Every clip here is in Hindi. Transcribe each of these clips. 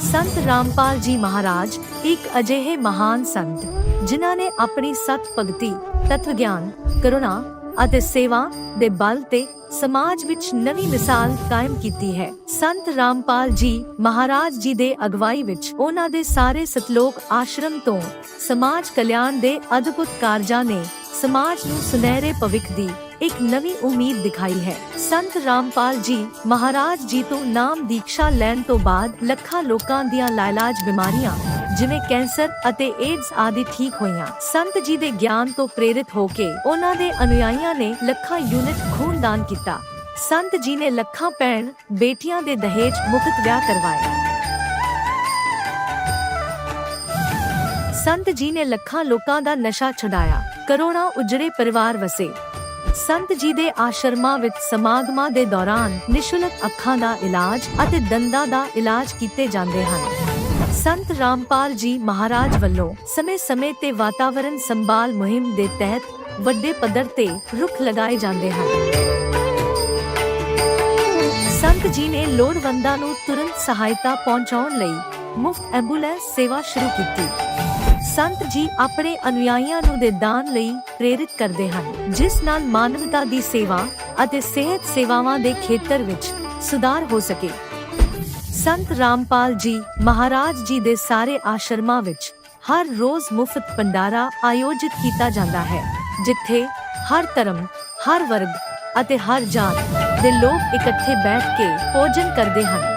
संत रामपाल जी महाराज एक अजिहे महान संत जिन्हां ने अपनी सत भगती, तत्व ज्ञान, करुणा ਅਤੇ सेवा ਦੇ ਬਲ ਤੇ ਸਮਾਜ ਵਿੱਚ ਨਵੀਂ ਮਿਸਾਲ ਕਾਇਮ ਕੀਤੀ ਹੈ। ਸੰਤ ਰਾਮਪਾਲ ਜੀ ਮਹਾਰਾਜ ਜੀ ਦੇ ਅਗਵਾਈ ਵਿੱਚ ਉਹਨਾਂ ਦੇ ਸਾਰੇ ਸਤਲੋਕ ਆਸ਼ਰਮ ਤੋਂ ਸਮਾਜ ਕਲਿਆਣ ਦੇ ਅਦਭੁਤ ਕਾਰਜਾਂ ਨੇ ਸਮਾਜ ਨੂੰ ਸੁਨਹਿਰੇ ਭਵਿੱਖ ਦੀ ਇੱਕ ਨਵੀਂ ਉਮੀਦ ਦਿਖਾਈ ਹੈ। ਸੰਤ ਰਾਮਪਾਲ ਜੀ ਮਹਾਰਾਜ ਜੀ ਤੋਂ ਨਾਮ ਦੀਕਸ਼ਾ ਲੈਣ ਤੋਂ ਬਾਅਦ ਲੱਖਾਂ ਲੋਕਾਂ ਦੀਆਂ ਲਾਇਲਾਜ ਬਿਮਾਰੀਆਂ ਜਿਵੇਂ ਕੈਂਸਰ ਅਤੇ ਏਡਜ਼ ਆਦਿ ਠੀਕ ਹੋਈਆਂ। ਸੰਤ ਜੀ ਦੇ ਗਿਆਨ ਤੋਂ ਪ੍ਰੇਰਿਤ ਹੋ ਕੇ ਉਹਨਾਂ ਦੇ ਅਨੁਯਾਈਆਂ ਨੇ ਲੱਖਾਂ ਯੂਨਿਟ ਖੂਨ ਦਾਨ ਕੀਤਾ। ਸੰਤ ਜੀ ਨੇ ਲੱਖਾਂ ਭੈਣ ਬੇਟੀਆਂ ਦੇ ਦਹੇਜ ਮੁਫਤ ਵਿਆਹ ਕਰਵਾਏ। ਸੰਤ ਜੀ ਨੇ ਲੱਖਾਂ ਲੋਕਾਂ ਦਾ ਨਸ਼ਾ ਛੁਡਾਇਆ, ਕਰੋੜਾਂ ਉਜੜੇ ਪਰਿਵਾਰ ਵਸੇ। ਸੰਤ ਜੀ ਦੇ ਆਸ਼ਰਮਾਂ ਵਿੱਚ ਸਮਾਗਮਾਂ ਦੇ ਦੌਰਾਨ ਨਿਸ਼ੁਲਕ ਅੱਖਾਂ ਦਾ ਇਲਾਜ ਅਤੇ ਦੰਦਾਂ ਦਾ ਇਲਾਜ ਕੀਤੇ ਜਾਂਦੇ ਹਨ। ਸੰਤ ਰਾਮਪਾਲ ਜੀ ਮਹਾਰਾਜ ਵੱਲੋਂ ਸਮੇਂ-ਸਮੇਂ ਤੇ ਵਾਤਾਵਰਣ ਸੰਭਾਲ ਮੁਹਿੰਮ ਦੇ ਤਹਿਤ ਵੱਡੇ ਪੱਧਰ ਤੇ ਰੁੱਖ ਲਗਾਏ ਜਾਂਦੇ ਹਨ। ਸੰਤ ਜੀ ਨੇ ਲੋੜਵੰਦਾਂ ਨੂੰ ਤੁਰੰਤ ਸਹਾਇਤਾ ਪਹੁੰਚਾਉਣ ਲਈ ਮੁਫਤ ਐਂਬੂਲੈਂਸ ਸੇਵਾ ਸ਼ੁਰੂ ਕੀਤੀ। ਸੰਤ ਜੀ ਆਪਣੇ ਅਨੁਯਾਈਆਂ ਨੂੰ ਦੇ ਦਾਨ ਲਈ ਪ੍ਰੇਰਿਤ ਕਰਦੇ ਹਨ, ਜਿਸ ਨਾਲ ਮਾਨਵਤਾ ਦੀ ਸੇਵਾ ਅਤੇ ਸਿਹਤ ਸੇਵਾਵਾਂ ਦੇ ਖੇਤਰ ਵਿੱਚ ਸੁਧਾਰ ਹੋ ਸਕੇ। ਸੰਤ ਰਾਮਪਾਲ ਜੀ ਮਹਾਰਾਜ ਜੀ ਦੇ ਸਾਰੇ ਆਸ਼ਰਮਾਂ ਵਿੱਚ ਹਰ ਰੋਜ਼ ਮੁਫਤ ਭੰਡਾਰਾ ਆਯੋਜਿਤ ਕੀਤਾ ਜਾਂਦਾ ਹੈ, ਜਿੱਥੇ ਹਰ ਧਰਮ, ਹਰ ਵਰਗ ਅਤੇ ਹਰ ਜਾਤ ਦੇ ਲੋਕ ਇਕੱਠੇ ਬੈਠ ਕੇ ਭੋਜਨ ਕਰਦੇ ਹਨ।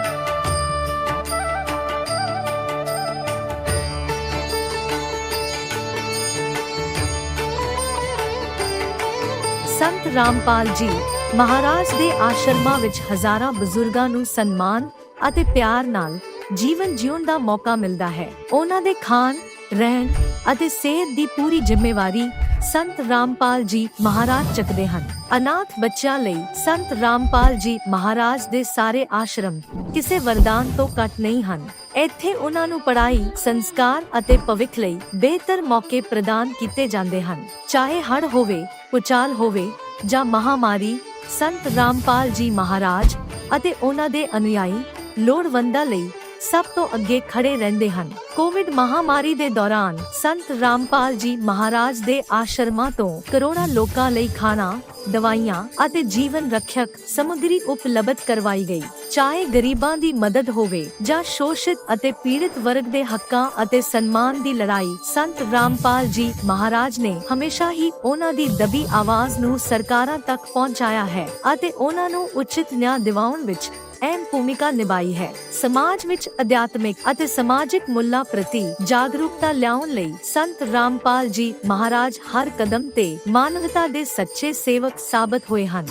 ਸੰਤ ਰਾਮਪਾਲ ਜੀ ਮਹਾਰਾਜ ਦੇ ਆਸ਼ਰਮਾਂ ਵਿੱਚ ਹਜ਼ਾਰਾਂ ਬਜ਼ੁਰਗਾਂ ਨੂੰ ਸਨਮਾਨ ਅਤੇ ਪਿਆਰ ਨਾਲ ਜੀਵਨ ਜਿਉਣ ਦਾ ਮੌਕਾ ਮਿਲਦਾ ਹੈ। ਉਹਨਾਂ ਦੇ ਖਾਣ, ਰਹਿਣ ਅਤੇ ਸਿਹਤ ਦੀ ਪੂਰੀ ਜ਼ਿੰਮੇਵਾਰੀ ਸੰਤ ਰਾਮਪਾਲ ਜੀ ਮਹਾਰਾਜ ਚੱਕਦੇ ਹਨ। ਅਨਾਥ ਬੱਚਿਆਂ ਲਈ ਸੰਤ ਰਾਮਪਾਲ ਜੀ ਮਹਾਰਾਜ ਦੇ ਸਾਰੇ ਆਸ਼ਰਮ ਕਿਸੇ ਵਰਦਾਨ ਤੋਂ ਘੱਟ ਨਹੀਂ ਹਨ। ਇੱਥੇ ਉਹਨਾਂ ਨੂੰ ਪੜ੍ਹਾਈ, ਸੰਸਕਾਰ ਅਤੇ ਭਵਿੱਖ ਲਈ ਬਿਹਤਰ ਮੌਕੇ ਪ੍ਰਦਾਨ ਕੀਤੇ ਜਾਂਦੇ ਹਨ। ਚਾਹੇ ਹੜ੍ਹ ਹੋਵੇ, ਭੂਚਾਲ ਹੋਵੇ ਜਾਂ ਮਹਾਮਾਰੀ, ਸੰਤ ਰਾਮਪਾਲ ਜੀ ਮਹਾਰਾਜ ਅਤੇ ਉਹਨਾਂ ਦੇ ਅਨੁਯਾਈ ਲੋੜਵੰਦਾਂ ਲਈ ਸਭ ਤੋਂ ਅੱਗੇ ਖੜੇ ਰਹਿੰਦੇ ਹਨ। ਕੋਵਿਡ ਮਹਾਮਾਰੀ ਦੇ ਦੌਰਾਨ ਸੰਤ ਰਾਮਪਾਲ ਜੀ ਮਹਾਰਾਜ ਦੇ ਆਸ਼ਰਮਾਂ ਤੋਂ ਕਰੋੜਾਂ ਲੋਕਾਂ ਲਈ ਖਾਣਾ, ਦਵਾਈਆਂ ਅਤੇ ਜੀਵਨ ਰੱਖਿਅਕ ਸਮੱਗਰੀ ਉਪਲਬਧ ਕਰਵਾਈ ਗਈ। ਚਾਹੇ ਗਰੀਬਾਂ ਦੀ ਮਦਦ ਹੋਵੇ ਜਾਂ ਸ਼ੋਸ਼ਿਤ ਅਤੇ ਪੀੜਿਤ ਵਰਗ ਦੇ ਹੱਕਾਂ ਅਤੇ ਸਨਮਾਨ ਦੀ ਲੜਾਈ, ਸੰਤ ਰਾਮਪਾਲ ਜੀ ਮਹਾਰਾਜ ਨੇ ਹਮੇਸ਼ਾ ਹੀ ਉਹਨਾਂ ਦੀ ਦਬੀ ਆਵਾਜ਼ ਨੂੰ ਸਰਕਾਰਾਂ ਤੱਕ ਪਹੁੰਚਾਇਆ ਹੈ ਅਤੇ ਉਹਨਾਂ ਨੂੰ ਉਚਿਤ ਨਿਆਂ ਦਿਵਾਉਣ ਵਿੱਚ ਅਹਿਮ ਭੂਮਿਕਾ ਨਿਭਾਈ ਹੈ। ਸਮਾਜ ਵਿੱਚ ਅਧਿਆਤਮਿਕ ਅਤੇ ਸਮਾਜਿਕ ਮੁੱਲਾਂ ਪ੍ਰਤੀ ਜਾਗਰੂਕਤਾ ਲਿਆਉਣ ਲਈ ਸੰਤ ਰਾਮਪਾਲ ਜੀ ਮਹਾਰਾਜ ਹਰ ਕਦਮ ਤੇ ਮਾਨਵਤਾ ਦੇ ਸੱਚੇ ਸੇਵਕ ਸਾਬਤ ਹੋਏ ਹਨ।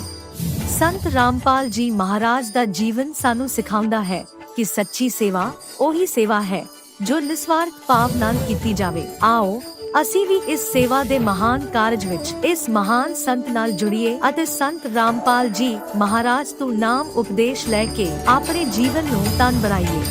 ਸੰਤ ਰਾਮਪਾਲ ਜੀ ਮਹਾਰਾਜ ਦਾ ਜੀਵਨ ਸਾਨੂੰ ਸਿਖਾਉਂਦਾ ਹੈ ਕਿ ਸੱਚੀ ਸੇਵਾ ਉਹੀ ਸੇਵਾ ਹੈ ਜੋ ਨਿਸਵਾਰਥ ਭਾਵ ਨਾਲ ਕੀਤੀ ਜਾਵੇ। ਆਓ ਅਸੀਂ ਵੀ ਇਸ ਸੇਵਾ ਦੇ ਮਹਾਨ ਕਾਰਜ ਵਿੱਚ ਇਸ ਮਹਾਨ ਸੰਤ ਨਾਲ ਜੁੜੀਏ ਅਤੇ ਸੰਤ ਰਾਮਪਾਲ ਜੀ ਮਹਾਰਾਜ ਤੋਂ ਨਾਮ ਉਪਦੇਸ਼ ਲੈ ਕੇ ਆਪਣੇ ਜੀਵਨ ਨੂੰ ਧਨ ਬਣਾਈਏ।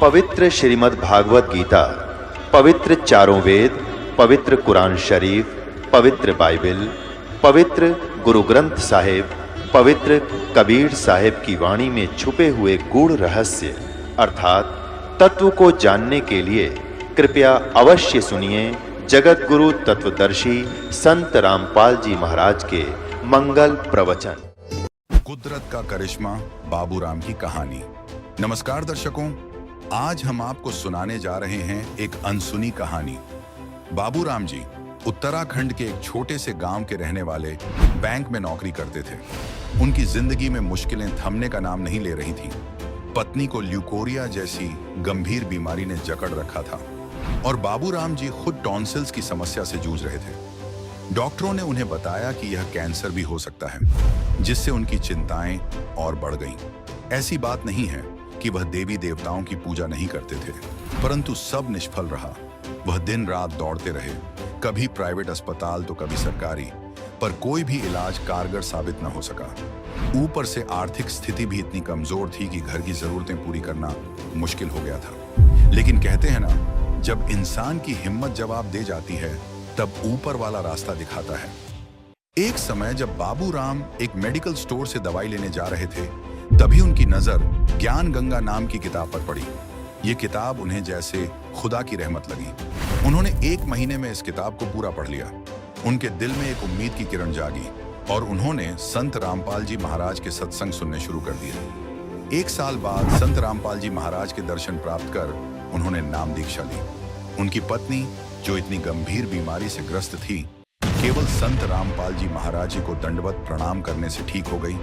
पवित्र श्रीमद् भागवत गीता, पवित्र चारों वेद, पवित्र कुरान शरीफ, पवित्र बाइबल, पवित्र गुरु ग्रंथ साहिब, पवित्र कबीर साहिब की वाणी में छुपे हुए गूढ़ रहस्य अर्थात तत्व को जानने के लिए कृपया अवश्य सुनिए जगत गुरु तत्वदर्शी संत रामपाल जी महाराज के मंगल प्रवचन। कुदरत का करिश्मा, बाबूराम की कहानी। नमस्कार दर्शकों, आज हम आपको सुनाने जा रहे हैं एक अनसुनी कहानी। बाबूराम जी उत्तराखंड के एक छोटे से गांव के रहने वाले बैंक में नौकरी करते थे। उनकी जिंदगी में मुश्किलें थमने का नाम नहीं ले रही थीं। पत्नी को ल्यूकोरिया जैसी गंभीर बीमारी ने जकड़ रखा था और बाबूराम जी खुद टॉन्सिल्स की समस्या से जूझ रहे थे। डॉक्टरों ने उन्हें बताया कि यह कैंसर भी हो सकता है, जिससे उनकी चिंताएं और बढ़ गईं। ऐसी बात नहीं है कि वह देवी देवताओं की पूजा नहीं करते थे, परंतु सब निष्फल रहा। वह दिन रात दौड़ते रहे, कभी प्राइवेट अस्पताल तो कभी सरकारी, पर कोई भी इलाज कारगर साबित न हो सका। ऊपर से आर्थिक स्थिति भी इतनी कमजोर थी कि घर की जरूरतें पूरी करना मुश्किल हो गया था। लेकिन कहते हैं ना, जब इंसान की हिम्मत जवाब दे जाती है तब ऊपर वाला रास्ता दिखाता है। एक समय जब बाबूराम एक मेडिकल स्टोर से दवाई लेने जा रहे थे, तभी उनकी नजर ज्ञान गंगा नाम की किताब पर पड़ी। ये किताब उन्हें जैसे खुदा की रहमत लगी। उन्होंने 1 महीने में इस किताब को पूरा पढ़ लिया। उनके दिल में एक उम्मीद की किरण जागी और उन्होंने संत रामपाल जी महाराज के सत्संग सुनने शुरू कर दिए। 1 साल बाद संत रामपाल जी महाराज के दर्शन प्राप्त कर उन्होंने नाम दीक्षा ली। उनकी पत्नी, जो इतनी गंभीर बीमारी से ग्रस्त थी, केवल संत रामपाल जी महाराज जी को दंडवत प्रणाम करने से ठीक हो गई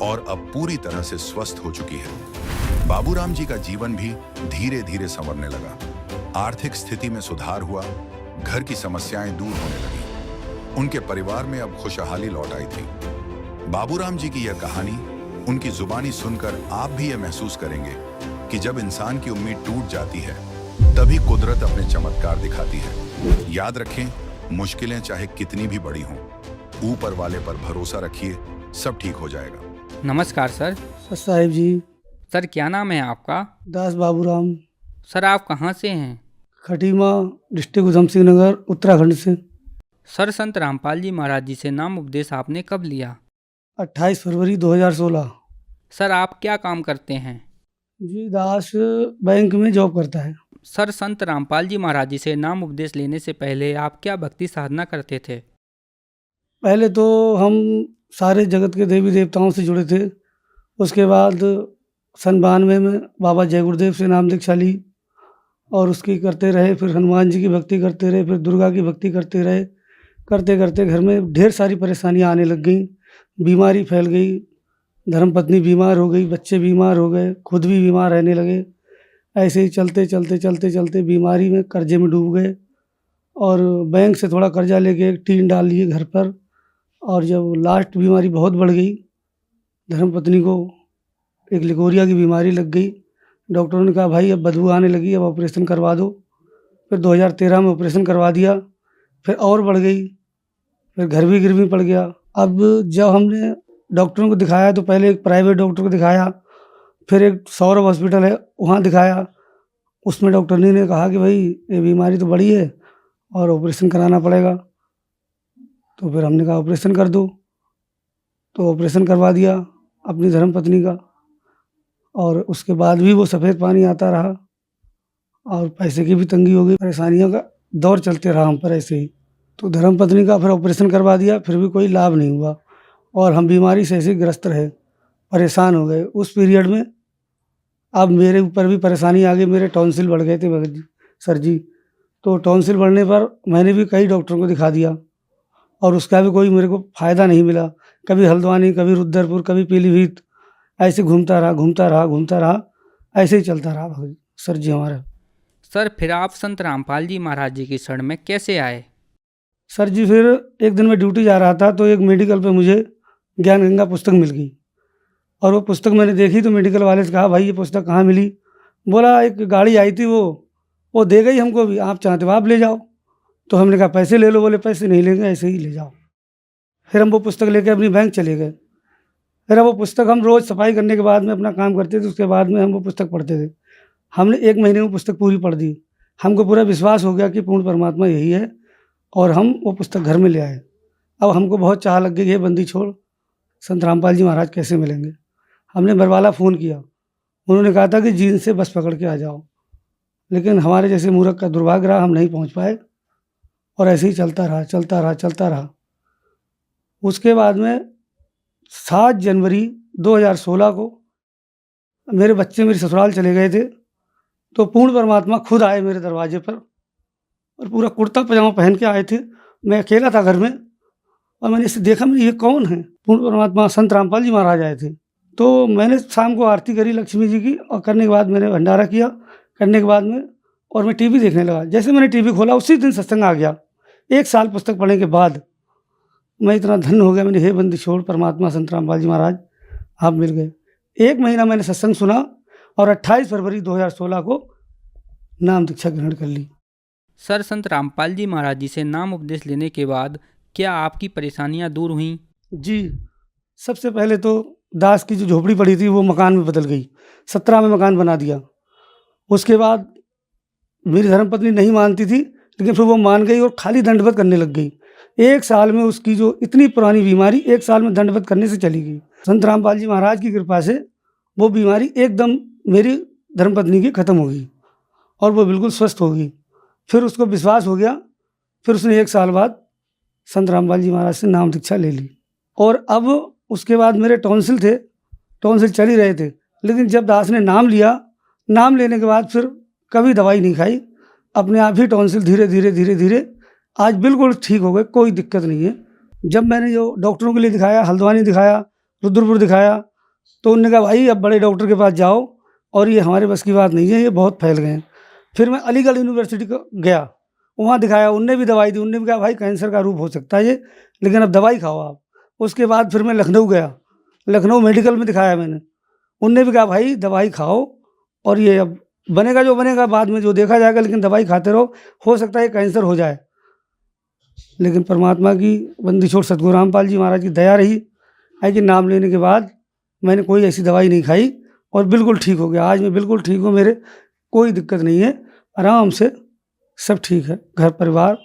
और अब पूरी तरह से स्वस्थ हो चुकी है। बाबूराम जी का जीवन भी धीरे धीरे संवरने लगा। आर्थिक स्थिति में सुधार हुआ, घर की समस्याएं दूर होने लगी। उनके परिवार में अब खुशहाली लौट आई थी। बाबूराम जी की यह कहानी उनकी जुबानी सुनकर आप भी यह महसूस करेंगे कि जब इंसान की उम्मीद टूट जाती है, तभी कुदरत अपने चमत्कार दिखाती है। याद रखें, मुश्किलें चाहे कितनी भी बड़ी हों, ऊपर वाले पर भरोसा रखिए, सब ठीक हो जाएगा। नमस्कार सर। साहिब जी। सर क्या नाम है आपका? दास बाबूराम। सर आप कहाँ से हैं? खटीमा, डिस्ट्रिक्ट उधम सिंह नगर, उत्तराखंड से। सर संत रामपाल जी महाराज जी से नाम उपदेश आपने कब लिया? 28 फरवरी 2016। सर आप क्या काम करते हैं? जी, दास बैंक में जॉब करता है। सर संत रामपाल जी महाराज जी से नाम उपदेश लेने से पहले आप क्या भक्ति साधना करते थे? पहले तो हम सारे जगत के देवी देवताओं से जुड़े थे। उसके बाद सन 92 में बाबा जय गुरुदेव से नाम दीक्षा ली और उसकी करते रहे। फिर हनुमान जी की भक्ति करते रहे, फिर दुर्गा की भक्ति करते रहे। करते करते घर में ढेर सारी परेशानियां आने लग गई, बीमारी फैल गई, धर्मपत्नी बीमार हो गई, बच्चे बीमार हो गए, खुद भी बीमार रहने लगे। ऐसे ही चलते चलते चलते चलते बीमारी में कर्जे में डूब गए और बैंक से थोड़ा कर्जा लेके एक टीन डाल लिए घर पर। और जब लास्ट बीमारी बहुत बढ़ गई, धर्मपत्नी को एक लिकोरिया की बीमारी लग गई। डॉक्टरों ने कहा भाई अब बदबू आने लगी, अब ऑपरेशन करवा दो। फिर 2013 में ऑपरेशन करवा दिया, फिर और बढ़ गई, फिर घर भी गिरवी पड़ गया। अब जब हमने डॉक्टरों को दिखाया तो पहले एक प्राइवेट डॉक्टर को दिखाया, फिर एक सौरभ हॉस्पिटल है वहाँ दिखाया। उसमें डॉक्टर ने कहा कि भाई ये बीमारी तो बड़ी है और ऑपरेशन कराना पड़ेगा। तो फिर हमने कहा ऑपरेशन कर दो, तो ऑपरेशन करवा दिया अपनी धर्मपत्नी का। और उसके बाद भी वो सफ़ेद पानी आता रहा और पैसे की भी तंगी हो गई, परेशानियों का दौर चलते रहा हम पर ऐसे ही। तो धर्मपत्नी का फिर ऑपरेशन करवा दिया, फिर भी कोई लाभ नहीं हुआ और हम बीमारी से ऐसे ही ग्रस्त रहे, परेशान हो गए। उस पीरियड में अब मेरे ऊपर भी परेशानी आ गई, मेरे टॉन्सिल बढ़ गए थे भगत जी, सर जी। तो टॉन्सिल बढ़ने पर मैंने भी कई डॉक्टरों को दिखा दिया और उसका भी कोई मेरे को फ़ायदा नहीं मिला। कभी हल्द्वानी, कभी रुद्रपुर, कभी पीलीभीत, ऐसे घूमता रहा, ऐसे ही चलता रहा भगत सर जी हमारा। सर फिर आप संत रामपाल जी महाराज जी की शरण में कैसे आए? सर जी फिर एक दिन मैं ड्यूटी जा रहा था तो एक मेडिकल पे मुझे ज्ञान गंगा पुस्तक मिल गई और वो पुस्तक मैंने देखी तो मेडिकल वाले से कहा भाई ये पुस्तक कहाँ मिली? बोला एक गाड़ी आई थी वो दे गई हमको, भी आप चाहते हो आप ले जाओ। तो हमने कहा पैसे ले लो। बोले पैसे नहीं लेंगे, ऐसे ही ले जाओ। फिर हम वो पुस्तक लेके अपनी बैंक चले गए। फिर वो पुस्तक हम रोज़ सफाई करने के बाद में अपना काम करते थे, उसके बाद में हम वो पुस्तक पढ़ते थे। हमने 1 महीने में पुस्तक पूरी पढ़ दी। हमको पूरा विश्वास हो गया कि पूर्ण परमात्मा यही है और हम वो पुस्तक घर में ले आए। अब हमको बहुत चाह लग गई है बंदी छोड़ संत रामपाल जी महाराज कैसे मिलेंगे। हमने बरवाला फ़ोन किया, उन्होंने कहा था कि जीन से बस पकड़ के आ जाओ, लेकिन हमारे जैसे मूर्ख का दुर्भाग्य रहा, हम नहीं पहुंच पाए और ऐसे ही चलता रहा। उसके बाद में 7 जनवरी 2016 को मेरे बच्चे मेरे ससुराल चले गए थे, तो पूर्ण परमात्मा खुद आए मेरे दरवाजे पर और पूरा कुर्ता पजामा पहन के आए थे। मैं अकेला था घर में और मैंने इसे देखा, मैंने ये कौन है? पूर्ण परमात्मा संत रामपाल जी महाराज आए थे। तो मैंने शाम को आरती करी लक्ष्मी जी की, और करने के बाद मैंने भंडारा किया। करने के बाद में और मैं टीवी देखने लगा। जैसे मैंने टीवी खोला उसी दिन सत्संग आ गया। 1 साल पुस्तक पढ़ने के बाद मैं इतना धन्य हो गया। मैंने हे बंदी छोड़ परमात्मा संत रामपाल जी महाराज आप मिल गए। 1 महीना मैंने सत्संग सुना और 28 फरवरी 2016 को नाम दीक्षा ग्रहण कर ली। सर, संत रामपाल जी महाराज जी से नाम उपदेश लेने के बाद क्या आपकी परेशानियां दूर हुईं? जी, सबसे पहले तो दास की जो झोपड़ी पड़ी थी वो मकान में बदल गई। 17 में मकान बना दिया। उसके बाद मेरी धर्मपत्नी नहीं मानती थी, लेकिन फिर वो मान गई और खाली दंडवत करने लग गई। 1 साल में उसकी जो इतनी पुरानी बीमारी 1 साल में दंडवत करने से चली गई। संत रामपाल जी महाराज की कृपा से वो बीमारी एकदम मेरी धर्मपत्नी की खत्म हो गई और वो बिल्कुल स्वस्थ हो गई। फिर उसको विश्वास हो गया। फिर उसने 1 साल बाद संत रामपाल जी महाराज से नाम दीक्षा ले ली। और अब उसके बाद मेरे टॉन्सिल थे, टॉन्सिल चल ही रहे थे, लेकिन जब दास ने नाम लिया, नाम लेने के बाद फिर कभी दवाई नहीं खाई। अपने आप ही टॉन्सिल धीरे धीरे धीरे धीरे आज बिल्कुल ठीक हो गए, कोई दिक्कत नहीं है। जब मैंने जो डॉक्टरों के लिए दिखाया, हल्द्वानी दिखाया, रुद्रपुर दिखाया, तो उन्होंने कहा भाई अब बड़े डॉक्टर के पास जाओ और ये हमारे बस की बात नहीं है, ये बहुत फैल गए हैं। फिर मैं अलीगढ़ यूनिवर्सिटी को गया, वहाँ दिखाया, उनने भी दवाई दी। उनने भी कहा भाई कैंसर का रूप हो सकता है ये, लेकिन अब दवाई खाओ आप। उसके बाद फिर मैं लखनऊ गया, लखनऊ मेडिकल में दिखाया मैंने। उनने भी कहा भाई दवाई खाओ और ये अब बनेगा जो बनेगा, बाद में जो देखा जाएगा, लेकिन दवाई खाते रहो, हो सकता है कैंसर हो जाए। लेकिन परमात्मा की बंदी छोड़ सतगुरु रामपाल जी महाराज की दया रही है कि नाम लेने के बाद मैंने कोई ऐसी दवाई नहीं खाई और बिल्कुल ठीक हो गया। आज मैं बिल्कुल ठीक हूँ, मेरे कोई दिक्कत नहीं है, आराम से सब ठीक है, घर परिवार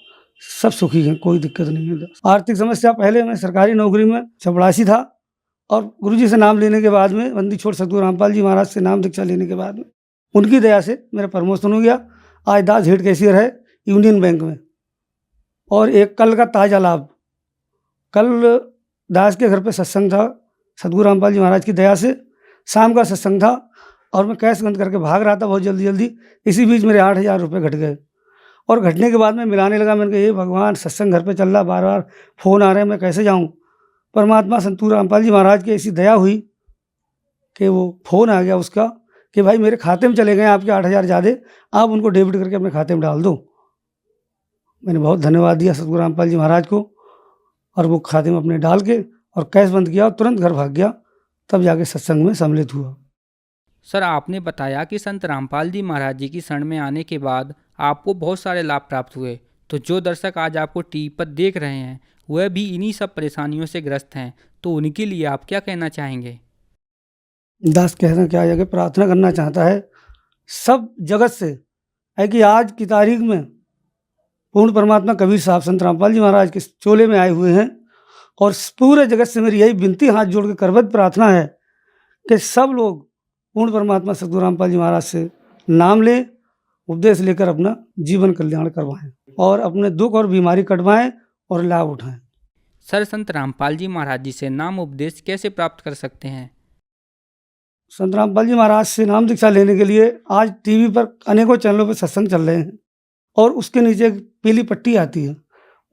सब सुखी हैं, कोई दिक्कत नहीं है। आर्थिक समस्या, पहले मैं सरकारी नौकरी में चपड़ासी था और गुरुजी से नाम लेने के बाद में, बंदी छोड़ सतगुरु रामपाल जी महाराज से नाम दीक्षा लेने के बाद में, उनकी दया से मेरा प्रमोशन हो गया। आज दास हेड कैशियर है यूनियन बैंक में। और एक कल का ताज़ा लाभ, कल दास के घर पे सत्संग था सतगुरु रामपाल जी महाराज की दया से, शाम का सत्संग था और मैं कैश बंद करके भाग रहा था बहुत जल्दी जल्दी। इसी बीच मेरे 8,000 रुपये घट गए और घटने के बाद मैं मिलाने लगा। मैंने कहा ये भगवान, सत्संग घर पे चल रहा, बार बार फ़ोन आ रहे हैं, मैं कैसे जाऊँ? परमात्मा संत रामपाल जी महाराज की ऐसी दया हुई कि वो फ़ोन आ गया उसका कि भाई मेरे खाते में चले गए आपके 8,000 ज़्यादा, आप उनको डेबिट करके अपने खाते में डाल दो। मैंने बहुत धन्यवाद दिया सतगुरु रामपाल जी महाराज को और वो खाते में अपने डाल के और कैश बंद किया और तुरंत घर भाग गया। तब जाके सत्संग में सम्मिलित हुआ। सर, आपने बताया कि संत रामपाल जी महाराज जी की शरण में आने के बाद आपको बहुत सारे लाभ प्राप्त हुए। तो जो दर्शक आज आपको टीवी पर देख रहे हैं वह भी इन्हीं सब परेशानियों से ग्रस्त हैं, तो उनके लिए आप क्या कहना चाहेंगे? दास कहना क्या है कि प्रार्थना करना चाहता है सब जगत से, है कि आज की तारीख में पूर्ण परमात्मा कबीर साहब संत रामपाल जी महाराज के चोले में आए हुए हैं और पूरे जगत से मेरी यही विनती, हाथ जोड़ के करबद्ध प्रार्थना है कि सब लोग पूर्ण परमात्मा सतगुरु रामपाल जी महाराज से नाम लें, उपदेश लेकर अपना जीवन कल्याण करवाएं और अपने दुख और बीमारी कटवाएं और लाभ उठाएं। सर, संत रामपाल जी महाराज जी से नाम उपदेश कैसे प्राप्त कर सकते हैं? संत रामपाल जी महाराज से नाम दीक्षा लेने के लिए आज टीवी पर अनेकों चैनलों पर सत्संग चल रहे हैं और उसके नीचे एक पीली पट्टी आती है,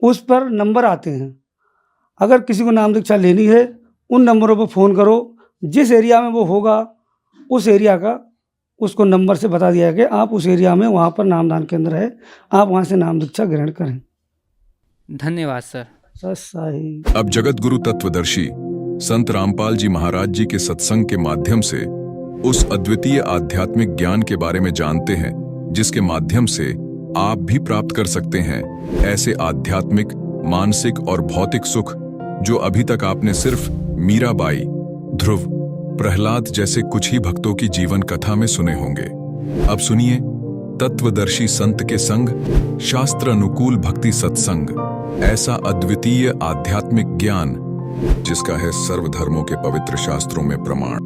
उस पर नंबर आते हैं। अगर किसी को नाम दीक्षा लेनी है उन नंबरों पर फ़ोन करो, जिस एरिया में वो होगा उस एरिया का उसको नंबर से बता दिया कि आप उस एरिया में, वहाँ पर नामदान केंद्र है, आप वहाँ से नाम दीक्षा ग्रहण करें। धन्यवाद सर। सही। अब जगत गुरु तत्वदर्शी संत रामपाल जी महाराज जी के सत्संग के माध्यम से उस अद्वितीय आध्यात्मिक ज्ञान के बारे में जानते हैं जिसके माध्यम से आप भी प्राप्त कर सकते हैं ऐसे आध्यात्मिक, मानसिक और भौतिक सुख जो अभी तक आपने सिर्फ मीराबाई, ध्रुव, प्रहलाद जैसे कुछ ही भक्तों की जीवन कथा में सुने होंगे। अब सुनिए तत्वदर्शी संत के संग शास्त्र अनुकूल भक्ति सत्संग, ऐसा अद्वितीय आध्यात्मिक ज्ञान जिसका है सर्वधर्मों के पवित्र शास्त्रों में प्रमाण।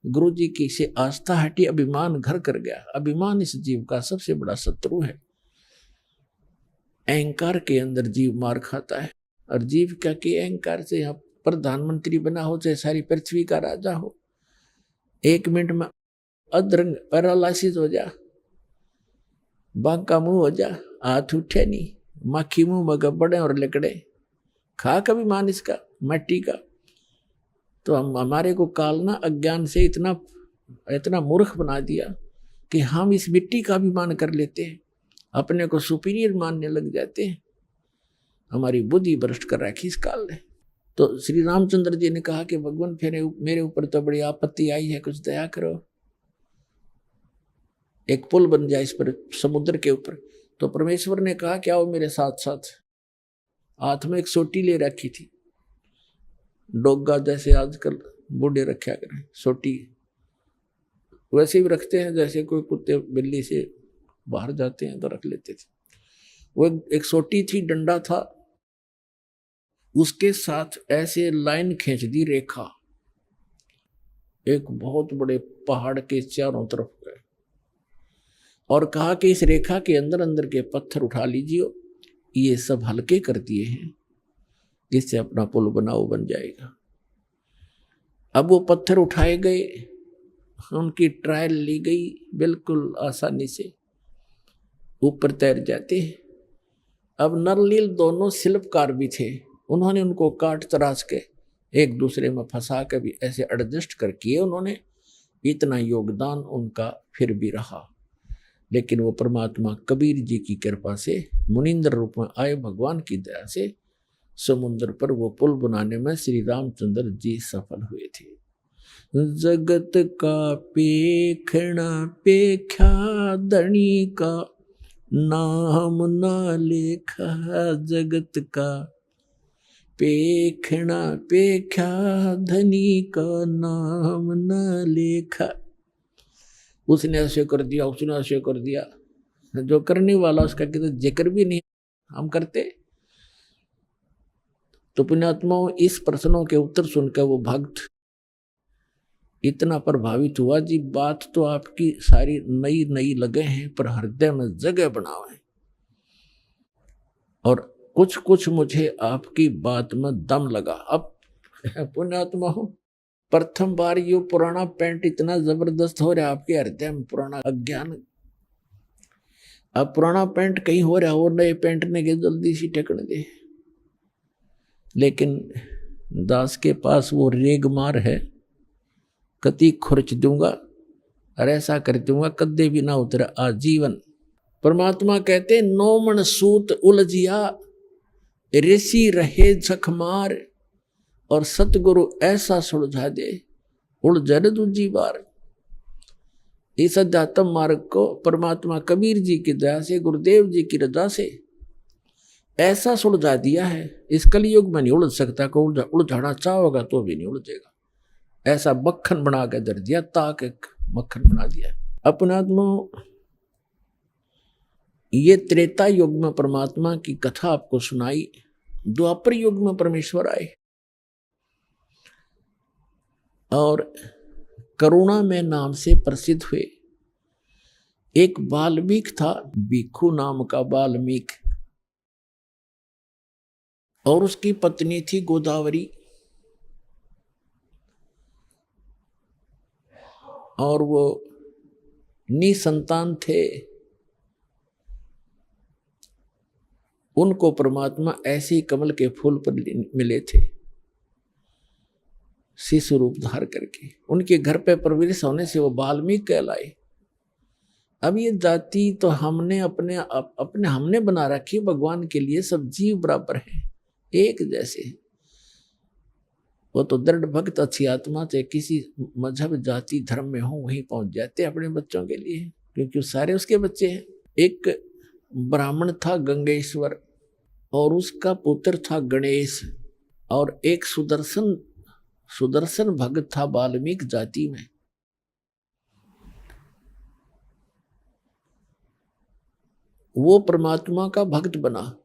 गुरु जी की से आस्था हटी, अभिमान घर कर गया। अभिमान इस जीव का सबसे बड़ा शत्रु है। अहंकार के अंदर जीव मार खाता है और जीव क्या कि अहंकार से यहाँ प्रधानमंत्री बना हो, चाहे सारी पृथ्वी का राजा हो, 1 मिनट में अधरंग पैरालिसिस हो जा, बांका मुंह हो जा, हाथ उठे नहीं, माखी मुंह में गब्बड़े और लकड़े, खा कभी मान इसका मट्टी का। तो हम हमारे को काल ना अज्ञान से इतना मूर्ख बना दिया कि हम इस मिट्टी का भी मान कर लेते हैं, अपने को सुपीरियर मानने लग जाते हैं। हमारी बुद्धि भ्रष्ट कर रखी इस काल ने। तो श्री रामचंद्र जी ने कहा कि भगवान फिर मेरे ऊपर तो बड़ी आपत्ति आई है, कुछ दया करो, एक पुल बन जाए इस पर समुद्र के ऊपर। तो परमेश्वर ने कहा क्या हो मेरे साथ साथ। हाथ में एक सोटी ले रखी थी, डोगा जैसे आजकल बूढ़े रखा करें सोटी, वैसे भी रखते हैं जैसे कोई कुत्ते बिल्ली से बाहर जाते हैं तो रख लेते थे। वो एक सोटी थी, डंडा था, उसके साथ ऐसे लाइन खींच दी रेखा, एक बहुत बड़े पहाड़ के चारों तरफ गए और कहा कि इस रेखा के अंदर अंदर के पत्थर उठा लीजिए, ये सब हल्के कर दिए हैं, इससे अपना पुल बनाओ बन जाएगा। अब वो पत्थर उठाए गए, उनकी ट्रायल ली गई, बिल्कुल आसानी से ऊपर तैर जाते हैं। अब नरनील दोनों शिल्पकार भी थे, उन्होंने उनको काट तराश के एक दूसरे में फंसा के भी ऐसे एडजस्ट कर किए उन्होंने। इतना योगदान उनका फिर भी रहा, लेकिन वो परमात्मा कबीर जी की कृपा से मुनिंद्र रूप में आए, भगवान की दया से समुद्र पर वो पुल बनाने में श्री रामचंद्र जी सफल हुए थे। जगत का पेखना पेख्या धनी का, नाम ना लेखा जगत का, पेखना पेख्या धनी का, नाम ना लेखा। उसने ऐसे कर दिया, उसने ऐसे कर दिया, जो करने वाला उसका कितना जिक्र भी नहीं हम करते। तो पुण्यात्माओं, इस प्रश्नों के उत्तर सुनकर वो भक्त इतना प्रभावित हुआ जी, बात तो आपकी सारी नई नई लगे हैं पर हृदय में जगह बनाओ है, और कुछ कुछ मुझे आपकी बात में दम लगा। अब पुण्यात्मा हो, प्रथम बार ये पुराना पेंट इतना जबरदस्त हो रहा है आपके हृदय में, पुराना अज्ञान। अब पुराना पेंट कहीं हो रहा और नए पेंट ने के जल्दी सी टकन दे, लेकिन दास के पास वो रेगमार है, कति खुर्च दूंगा और ऐसा कर दूंगा कदे भी ना उतरे आजीवन। परमात्मा कहते नौ मन सूत उलझिया, ऋषि रहे झखमार, और सतगुरु ऐसा सुलझा दे उलझन दूजी बार। इस अध्यात्म मार्ग को परमात्मा कबीर जी की दया से, गुरुदेव जी की रजा से ऐसा सुलझा दिया है, इस कलयुग में नहीं उलझ सकता। को उलझाना चाहोगा तो भी नहीं उलझेगा, ऐसा मक्खन बना के दर दिया, ताक एक मक्खन बना दिया। अपने आत्मा, ये त्रेता युग में परमात्मा की कथा आपको सुनाई, द्वापर युग में परमेश्वर आए और करुणा में नाम से प्रसिद्ध हुए। एक वाल्मीक था, भिक्षु नाम का वाल्मीक, और उसकी पत्नी थी गोदावरी, और वो निसंतान थे। उनको परमात्मा ऐसे ही कमल के फूल पर मिले थे, शिशु रूप धार करके। उनके घर पे प्रवेश होने से वो वाल्मीकि कहलाए। अब ये जाति तो हमने अपने हमने बना रखी, भगवान के लिए सब जीव बराबर हैं, एक जैसे हैं। वो तो दृढ़ भक्त अच्छी आत्मा से किसी मजहब जाति धर्म में हो वहीं पहुंच जाते अपने बच्चों के लिए, क्योंकि सारे उसके बच्चे हैं। एक ब्राह्मण था गंगेश्वर, और उसका पुत्र था गणेश, और एक सुदर्शन भक्त था वाल्मीकि जाति में। वो परमात्मा का भक्त बना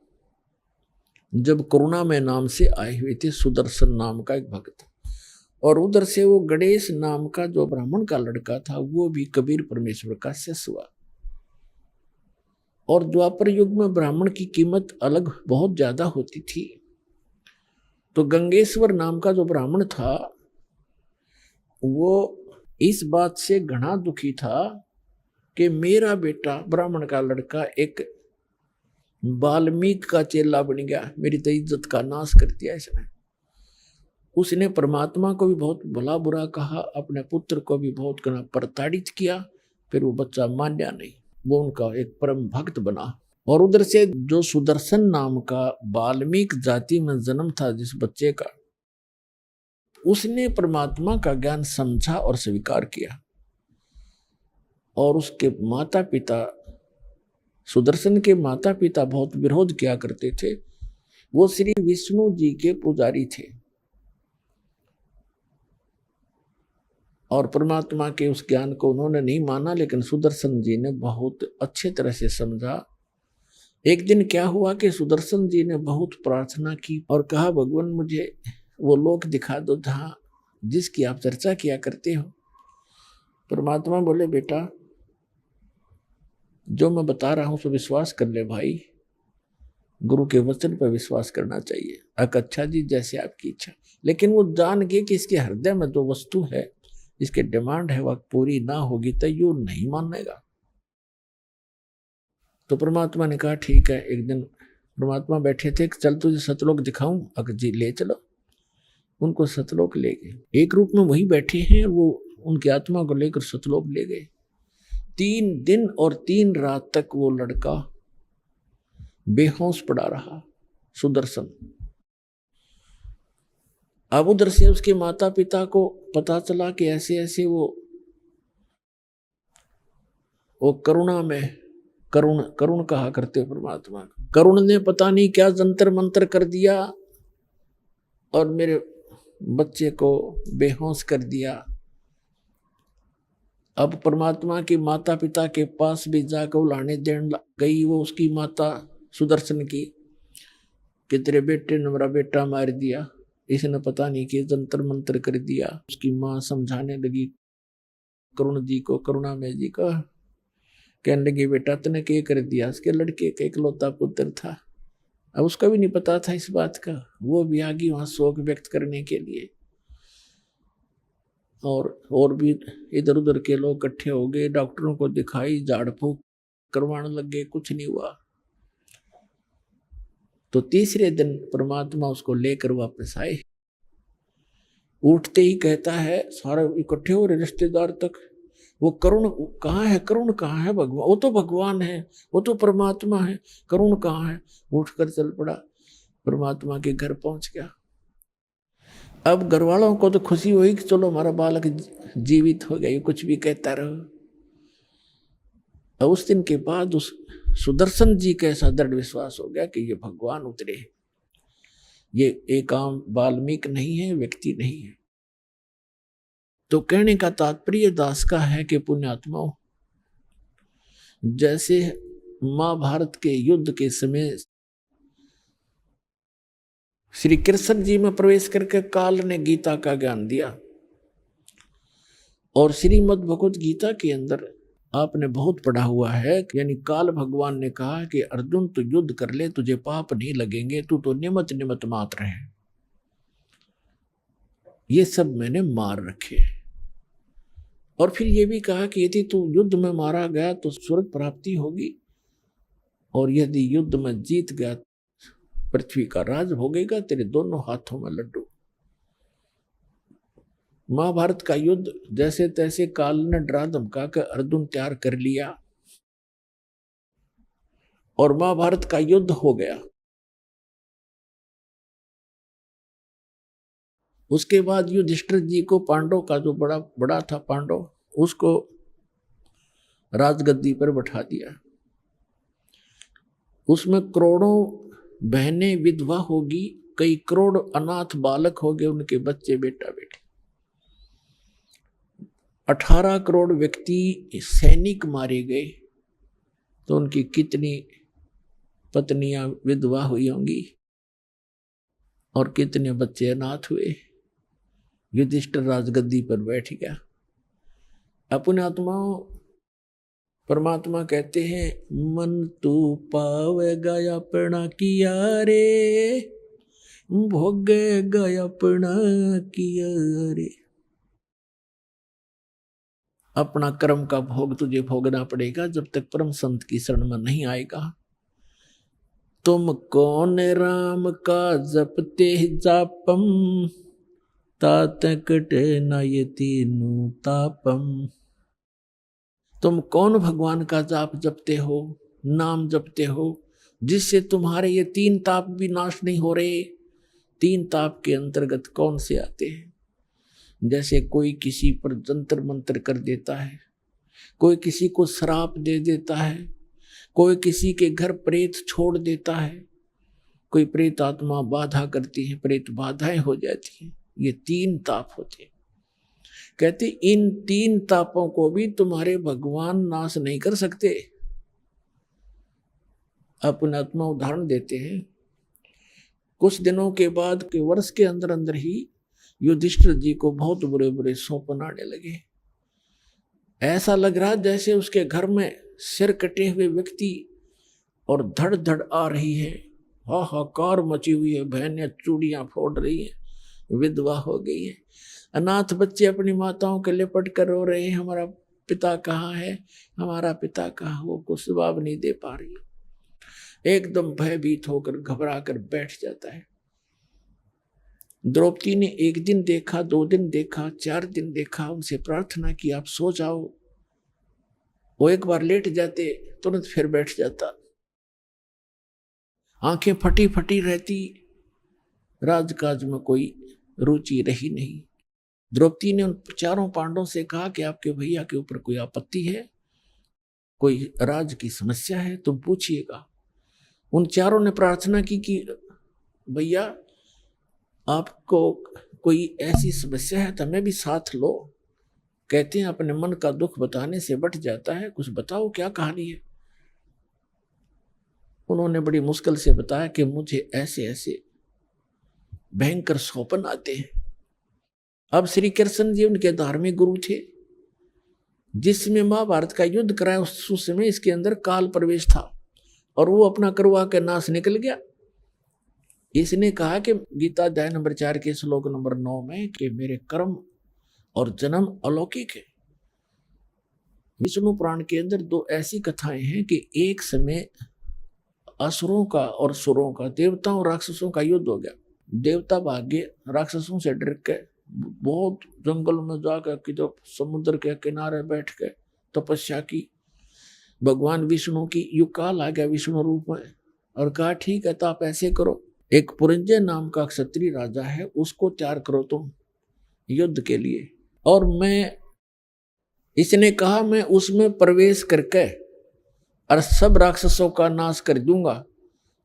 जब करुणा में नाम से आए हुए थे, सुदर्शन नाम का एक भक्त। और उधर से वो गणेश नाम का जो ब्राह्मण का लड़का था, वो भी कबीर परमेश्वर का शिष्य हुआ। और द्वापर युग में ब्राह्मण की कीमत अलग बहुत ज्यादा होती थी। तो गंगेश्वर नाम का जो ब्राह्मण था, वो इस बात से घना दुखी था कि मेरा बेटा ब्राह्मण का लड़का एक वाल्मीकि का चेला बन गया, मेरी तो इज्जत का नाश कर दिया इसने। उसने परमात्मा को भी बहुत भला बुरा कहा, अपने पुत्र को भी बहुत प्रताड़ित किया, फिर वो बच्चा मान्या नहीं, वो उनका एक परम भक्त बना। और उधर से जो सुदर्शन नाम का वाल्मीकि जाति में जन्म था जिस बच्चे का, उसने परमात्मा का ज्ञान समझा और स्वीकार किया। और उसके माता पिता, सुदर्शन के माता पिता बहुत विरोध किया करते थे। वो श्री विष्णु जी के पुजारी थे और परमात्मा के उस ज्ञान को उन्होंने नहीं माना, लेकिन सुदर्शन जी ने बहुत अच्छे तरह से समझा। एक दिन क्या हुआ कि सुदर्शन जी ने बहुत प्रार्थना की और कहा, भगवान मुझे वो लोक दिखा दो जहां जिसकी आप चर्चा किया करते हो। परमात्मा बोले, बेटा जो मैं बता रहा हूं सो विश्वास कर ले भाई, गुरु के वचन पर विश्वास करना चाहिए। अच्छा जी, जैसे आपकी इच्छा। लेकिन वो जान गए कि इसके हृदय में जो वस्तु है, इसके डिमांड है, वह पूरी ना होगी तो यू नहीं मानेगा। तो परमात्मा ने कहा ठीक है। एक दिन परमात्मा बैठे थे, चल तुझे सतलोक दिखाऊं। अगर जी ले चलो। उनको सतलोक ले गए। एक रूप में वही बैठे हैं, वो उनकी आत्मा को लेकर सतलोक ले गए। 3 दिन और 3 रात तक वो लड़का बेहोश पड़ा रहा, सुदर्शन। अब उधर से उसके माता पिता को पता चला कि ऐसे ऐसे वो करुणा में, करुण कहा करते परमात्मा। करुण ने पता नहीं क्या जंतर मंत्र कर दिया और मेरे बच्चे को बेहोश कर दिया। अब परमात्मा की माता पिता के पास भी जाकर उलाने देने गई वो उसकी माता सुदर्शन की, कि तेरे बेटे ने मेरा बेटा मार दिया, इसने पता नहीं कि जंतर मंत्र कर दिया। उसकी माँ समझाने लगी करुण जी को, करुणामय जी को, कहने लगी बेटा तूने क्या कर दिया। उसके लड़के का इकलौता पुत्र था, अब उसका भी नहीं पता था इस बात का। वो भी आ गई वहां शोक व्यक्त करने के लिए, और भी इधर उधर के लोग इकट्ठे हो गए, डॉक्टरों को दिखाई, झाड़ फूक करवाने लग गए, कुछ नहीं हुआ। तो तीसरे दिन परमात्मा उसको लेकर वापस आए। उठते ही कहता है, सारे इकट्ठे हो रहे रिश्तेदार तक, वो करुण कहाँ है, करुण कहाँ है भगवान, वो तो भगवान है, वो तो परमात्मा है, करुण कहाँ है। उठकर चल पड़ा, परमात्मा के घर पहुंच गया। अब घर वालों को तो खुशी हुई कि चलो हमारा बालक जीवित हो गया, कुछ भी कहता रहो। अब उस दिन के बाद उस सुदर्शन जी का ऐसा दृढ़ विश्वास हो गया कि ये भगवान उतरे, ये एक आम वाल्मीकि नहीं है, व्यक्ति नहीं है। तो कहने का तात्पर्य दास का है कि पुण्यात्माओं, जैसे महाभारत के युद्ध के समय श्री कृष्ण जी में प्रवेश करके काल ने गीता का ज्ञान दिया, और श्रीमद् भगवत गीता के अंदर आपने बहुत पढ़ा हुआ है, यानी काल भगवान ने कहा कि अर्जुन तू युद्ध कर ले, तुझे पाप नहीं लगेंगे, तू तो निमित्त निमित्त मात्र है, ये सब मैंने मार रखे। और फिर ये भी कहा कि यदि तू युद्ध में मारा गया तो स्वर्ग प्राप्ति होगी, और यदि युद्ध में जीत गया पृथ्वी का राज भोगेगा, तेरे दोनों हाथों में लड्डू। महाभारत का युद्ध जैसे तैसे काल ने डरा धमका कर अर्जुन तैयार कर लिया, और महाभारत का युद्ध हो गया। उसके बाद युधिष्ठिर जी को पांडव का जो बड़ा था पांडव, उसको राजगद्दी पर बैठा दिया। उसमें करोड़ों बहनें विधवा होगी, कई करोड़ अनाथ बालक हो गए, उनके बच्चे बेटा बेटी। 18 करोड़ व्यक्ति सैनिक मारे गए, तो उनकी कितनी पत्नियां विधवा हुई होंगी और कितने बच्चे अनाथ हुए। युधिष्ठिर राजगद्दी पर बैठ गया। अपने आत्माओं, परमात्मा कहते हैं, मन तू पावेगा अपना किया रे, भोगेगा अपना किया रे। अपना कर्म का भोग तुझे भोगना पड़ेगा जब तक परम संत की शरण में नहीं आएगा। तुम कौन राम का जपते जापम, तात कटे न ये तीनों तापम। तुम कौन भगवान का जाप जपते हो, नाम जपते हो, जिससे तुम्हारे ये तीन ताप भी नाश नहीं हो रहे। तीन ताप के अंतर्गत कौन से आते हैं? जैसे कोई किसी पर जंतर मंत्र कर देता है, कोई किसी को श्राप दे देता है, कोई किसी के घर प्रेत छोड़ देता है, कोई प्रेत आत्मा बाधा करती है, प्रेत बाधाएं हो जाती हैं। ये तीन ताप होते हैं। कहते इन तीन तापों को भी तुम्हारे भगवान नाश नहीं कर सकते। अपना आत्मा उदाहरण देते हैं। कुछ दिनों के बाद के वर्ष के अंदर अंदर ही युधिष्ठिर जी को बहुत बुरे बुरे सौंपन आने लगे। ऐसा लग रहा जैसे उसके घर में सिर कटे हुए व्यक्ति और धड़ धड़ आ रही है, हाहाकार मची हुई है, बहनें चूड़ियां फोड़ रही है, विधवा हो गई है, अनाथ बच्चे अपनी माताओं के लिपट कर रो रहे हैं, हमारा पिता कहाँ है, हमारा पिता कहाँ, वो कुछ जवाब नहीं दे पा रही। एकदम भयभीत होकर घबरा कर बैठ जाता है। द्रौपदी ने एक दिन देखा, 2 दिन देखा, 4 दिन देखा, उनसे प्रार्थना की आप सो जाओ। वो एक बार लेट जाते, तुरंत फिर बैठ जाता, आंखें फटी फटी रहती, राजकाज में कोई रुचि रही नहीं। द्रौपदी ने उन चारों पांडवों से कहा कि आपके भैया के ऊपर कोई आपत्ति है, कोई राज की समस्या है, तुम पूछिएगा। उन चारों ने प्रार्थना की कि भैया आपको कोई ऐसी समस्या है तो हमें भी साथ लो। कहते हैं अपने मन का दुख बताने से बट जाता है, कुछ बताओ क्या कहानी है। उन्होंने बड़ी मुश्किल से बताया कि मुझे ऐसे ऐसे भयंकर स्वप्न आते हैं। अब श्री कृष्ण जी उनके धार्मिक गुरु थे, जिसमें महाभारत का युद्ध कराया उस समय इसके अंदर काल प्रवेश था और वो अपना करवा के नाश निकल गया। इसने कहा कि गीता अध्याय नंबर 4 के श्लोक नंबर 9 में कि मेरे कर्म और जन्म अलौकिक है। विष्णु पुराण के अंदर 2 ऐसी कथाएं हैं कि एक समय असुरों का और सुरों का, देवताओं और राक्षसों का युद्ध हो गया। देवता भागे राक्षसों से डर के बहुत जंगल में जाकर किधर समुद्र के किनारे बैठ के तपस्या की। भगवान विष्णु की युग काल आ गया विष्णु रूप में और कहा ठीक है तो आप ऐसे करो, एक पुरंजय नाम का क्षत्रिय राजा है, उसको तैयार करो तुम युद्ध के लिए। और इसने कहा मैं उसमें प्रवेश करके और सब राक्षसों का नाश कर दूंगा,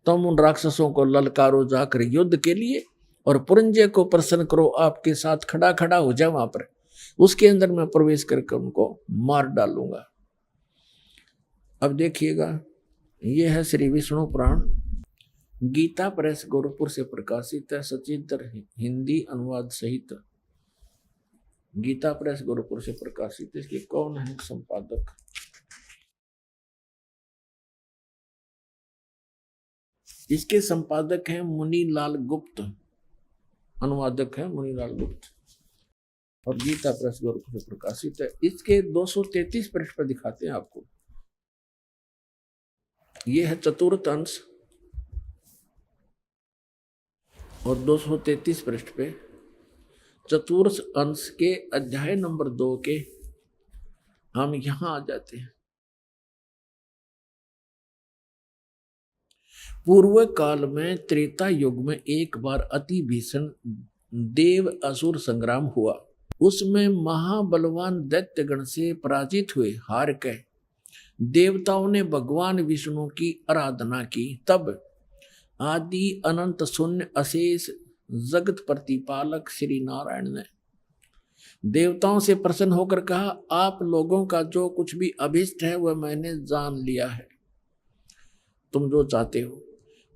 तुम उन राक्षसों को ललकारो जाकर युद्ध के लिए और पुरंजय को प्रसन्न करो, आपके साथ खड़ा खड़ा हो जाए वहां पर, उसके अंदर मैं प्रवेश करके उनको मार डालूंगा। अब देखिएगा, यह है श्री विष्णु पुराण, गीता प्रेस गोरखपुर से प्रकाशित है, सचित्र हिंदी अनुवाद सहित गीता प्रेस गोरखपुर से प्रकाशित है। इसके कौन है संपादक? इसके संपादक हैं मुनीलाल गुप्त, अनुवादक है मुनीलाल गुप्त और गीता प्रेस गोरखपुर से प्रकाशित है। इसके 233 पृष्ठ पर दिखाते हैं आपको। यह है चतुर्थ अंश और 233 पृष्ठ पे चतुर्थ अंश के अध्याय नंबर 2 के हम यहां आ जाते हैं। पूर्व काल में त्रेता युग में एक बार अति भीषण देव असुर संग्राम हुआ। उसमें महाबलवान दैत्यगण से पराजित हुए हार के देवताओं ने भगवान विष्णु की आराधना की। तब आदि अनंत शून्य अशेष जगत प्रतिपालक श्री नारायण ने देवताओं से प्रसन्न होकर कहा, आप लोगों का जो कुछ भी अभिष्ट है वह मैंने जान लिया है। तुम जो चाहते हो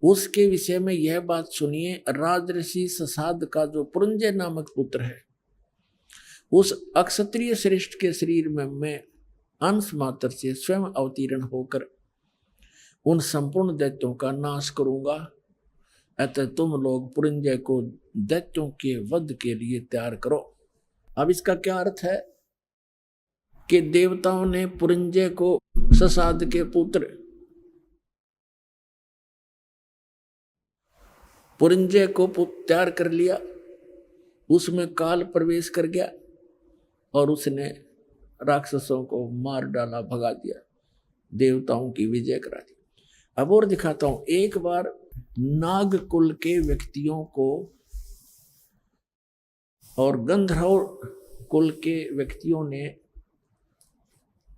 उसके विषय में यह बात सुनिए। राजऋषि ससाद का जो पुरंजय नामक पुत्र है, उस अक्षत्रिय श्रेष्ठ के शरीर में मैं अंश मात्र से स्वयं अवतीर्ण होकर उन संपूर्ण दैत्यों का नाश करूंगा। अतः तुम लोग पुरंजय को दैत्यों के वध के लिए तैयार करो। अब इसका क्या अर्थ है कि देवताओं ने पुरंजय को ससाद के पुत्र पुरंजय को तैयार कर लिया, उसमें काल प्रवेश कर गया और उसने राक्षसों को मार डाला, भगा दिया, देवताओं की विजय करा दी। अब और दिखाता हूं। एक बार नाग कुल के व्यक्तियों को और गंधर्व कुल के व्यक्तियों ने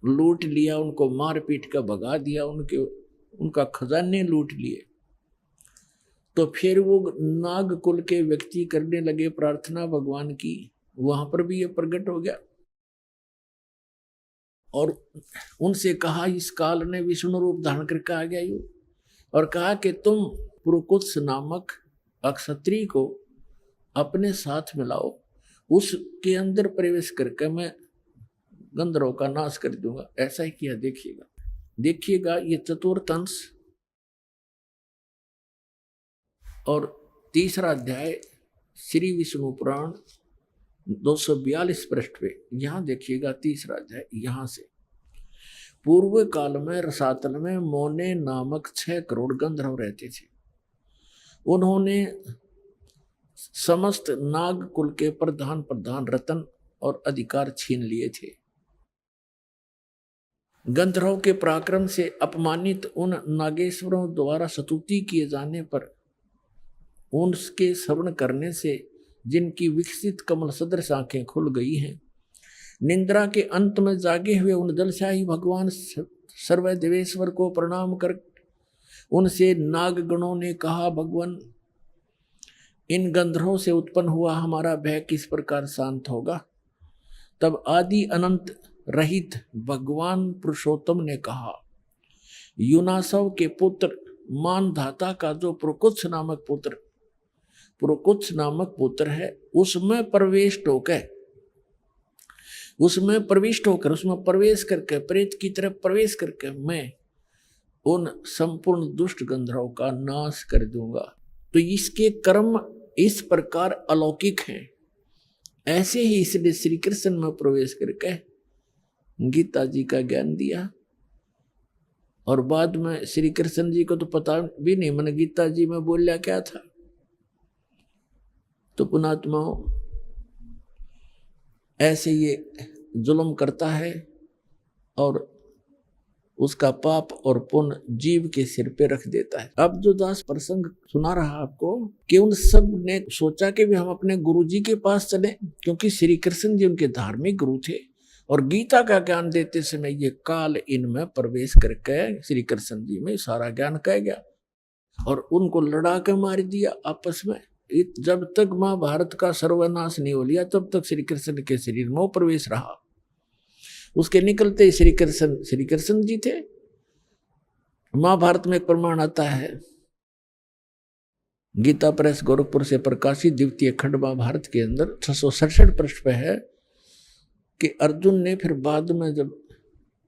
लूट लिया, उनको मार पीट कर भगा दिया, उनका खजाने लूट लिए। तो फिर वो नाग कुल के व्यक्ति करने लगे प्रार्थना भगवान की, वहां पर भी ये प्रकट हो गया और उनसे कहा, इस काल ने विष्णु रूप धारण करके आ गया यू, और कहा कि तुम पुरुकुत्स नामक अक्षत्री को अपने साथ मिलाओ, उसके अंदर प्रवेश करके मैं गंधर्वों का नाश कर दूंगा। ऐसा ही किया। देखिएगा ये चतुर्थ अंश और तीसरा अध्याय श्री विष्णु पुराण 242 पृष्ठ पे, यहां देखिएगा तीसरा अध्याय। यहां से पूर्व काल में रसातल में मोने नामक 6 करोड़ गंधर्व रहते थे। उन्होंने समस्त नाग कुल के प्रधान रतन और अधिकार छीन लिए थे। गंधर्व के पराक्रम से अपमानित उन नागेश्वरों द्वारा स्तुति किए जाने पर उनके श्रवण करने से जिनकी विकसित कमल सदृश आंखें खुल गई हैं, निंद्रा के अंत में जागे हुए उन जलशाही भगवान सर्वदेवेश्वर को प्रणाम कर उनसे नागगणों ने कहा, भगवान इन गंधर्वों से उत्पन्न हुआ हमारा भय किस प्रकार शांत होगा। तब आदि अनंत रहित भगवान पुरुषोत्तम ने कहा, युनासव के पुत्र मानधाता का जो पुरुकुत्स नामक पुत्र है, उसमें प्रविष्ट होकर उसमें प्रवेश करके प्रेत की तरफ प्रवेश करके मैं उन संपूर्ण दुष्ट गंधर्वों का नाश कर दूंगा। तो इसके कर्म इस प्रकार अलौकिक हैं। ऐसे ही इसने श्री कृष्ण में प्रवेश करके गीता जी का ज्ञान दिया और बाद में श्री कृष्ण जी को तो पता भी नहीं मैंने गीता जी में बोलिया क्या था। तो पुणात्माओं, ऐसे ये जुल्म करता है और उसका पाप और पुण्य जीव के सिर पे रख देता है। अब जो दास प्रसंग सुना रहा आपको कि उन सब ने सोचा कि भी हम अपने गुरु जी के पास चलें, क्योंकि श्री कृष्ण जी उनके धार्मिक गुरु थे और गीता का ज्ञान देते समय ये काल इनमें प्रवेश करके श्री कृष्ण जी में सारा ज्ञान कह गया और उनको लड़ा के मार दिया आपस में। जब तक महाभारत का सर्वनाश नहीं हो लिया तब तक श्री कृष्ण के शरीर में प्रवेश रहा। उसके निकलते श्री कृष्ण जी थे। महाभारत में एक प्रमाण आता है, गीता प्रेस गोरखपुर से प्रकाशित द्वितीय खंड महाभारत के अंदर 667 पृष्ठ पे है कि अर्जुन ने फिर बाद में जब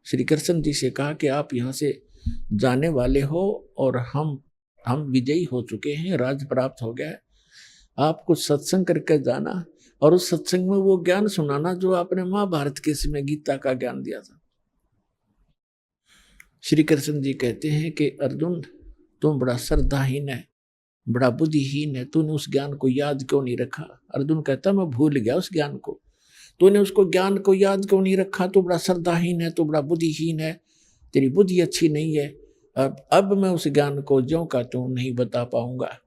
श्री कृष्ण जी से कहा कि आप यहाँ से जाने वाले हो और हम विजयी हो चुके हैं, राज प्राप्त हो गया है, आप कुछ सत्संग करके जाना और उस सत्संग में वो ज्ञान सुनाना जो आपने महाभारत के समय गीता का ज्ञान दिया था। श्री कृष्ण जी कहते हैं कि अर्जुन तुम बड़ा श्रद्धाहीन है, बड़ा बुद्धिहीन है, तूने उस ज्ञान को याद क्यों नहीं रखा। अर्जुन कहता मैं भूल गया उस ज्ञान को, तूने उसको ज्ञान को याद क्यों नहीं रखा, तू बड़ा श्रद्धाहीन है, तू बड़ा बुद्धिहीन है, तेरी बुद्धि अच्छी नहीं है। अब मैं उस ज्ञान को ज्यों का त्यों नहीं बता पाऊंगा,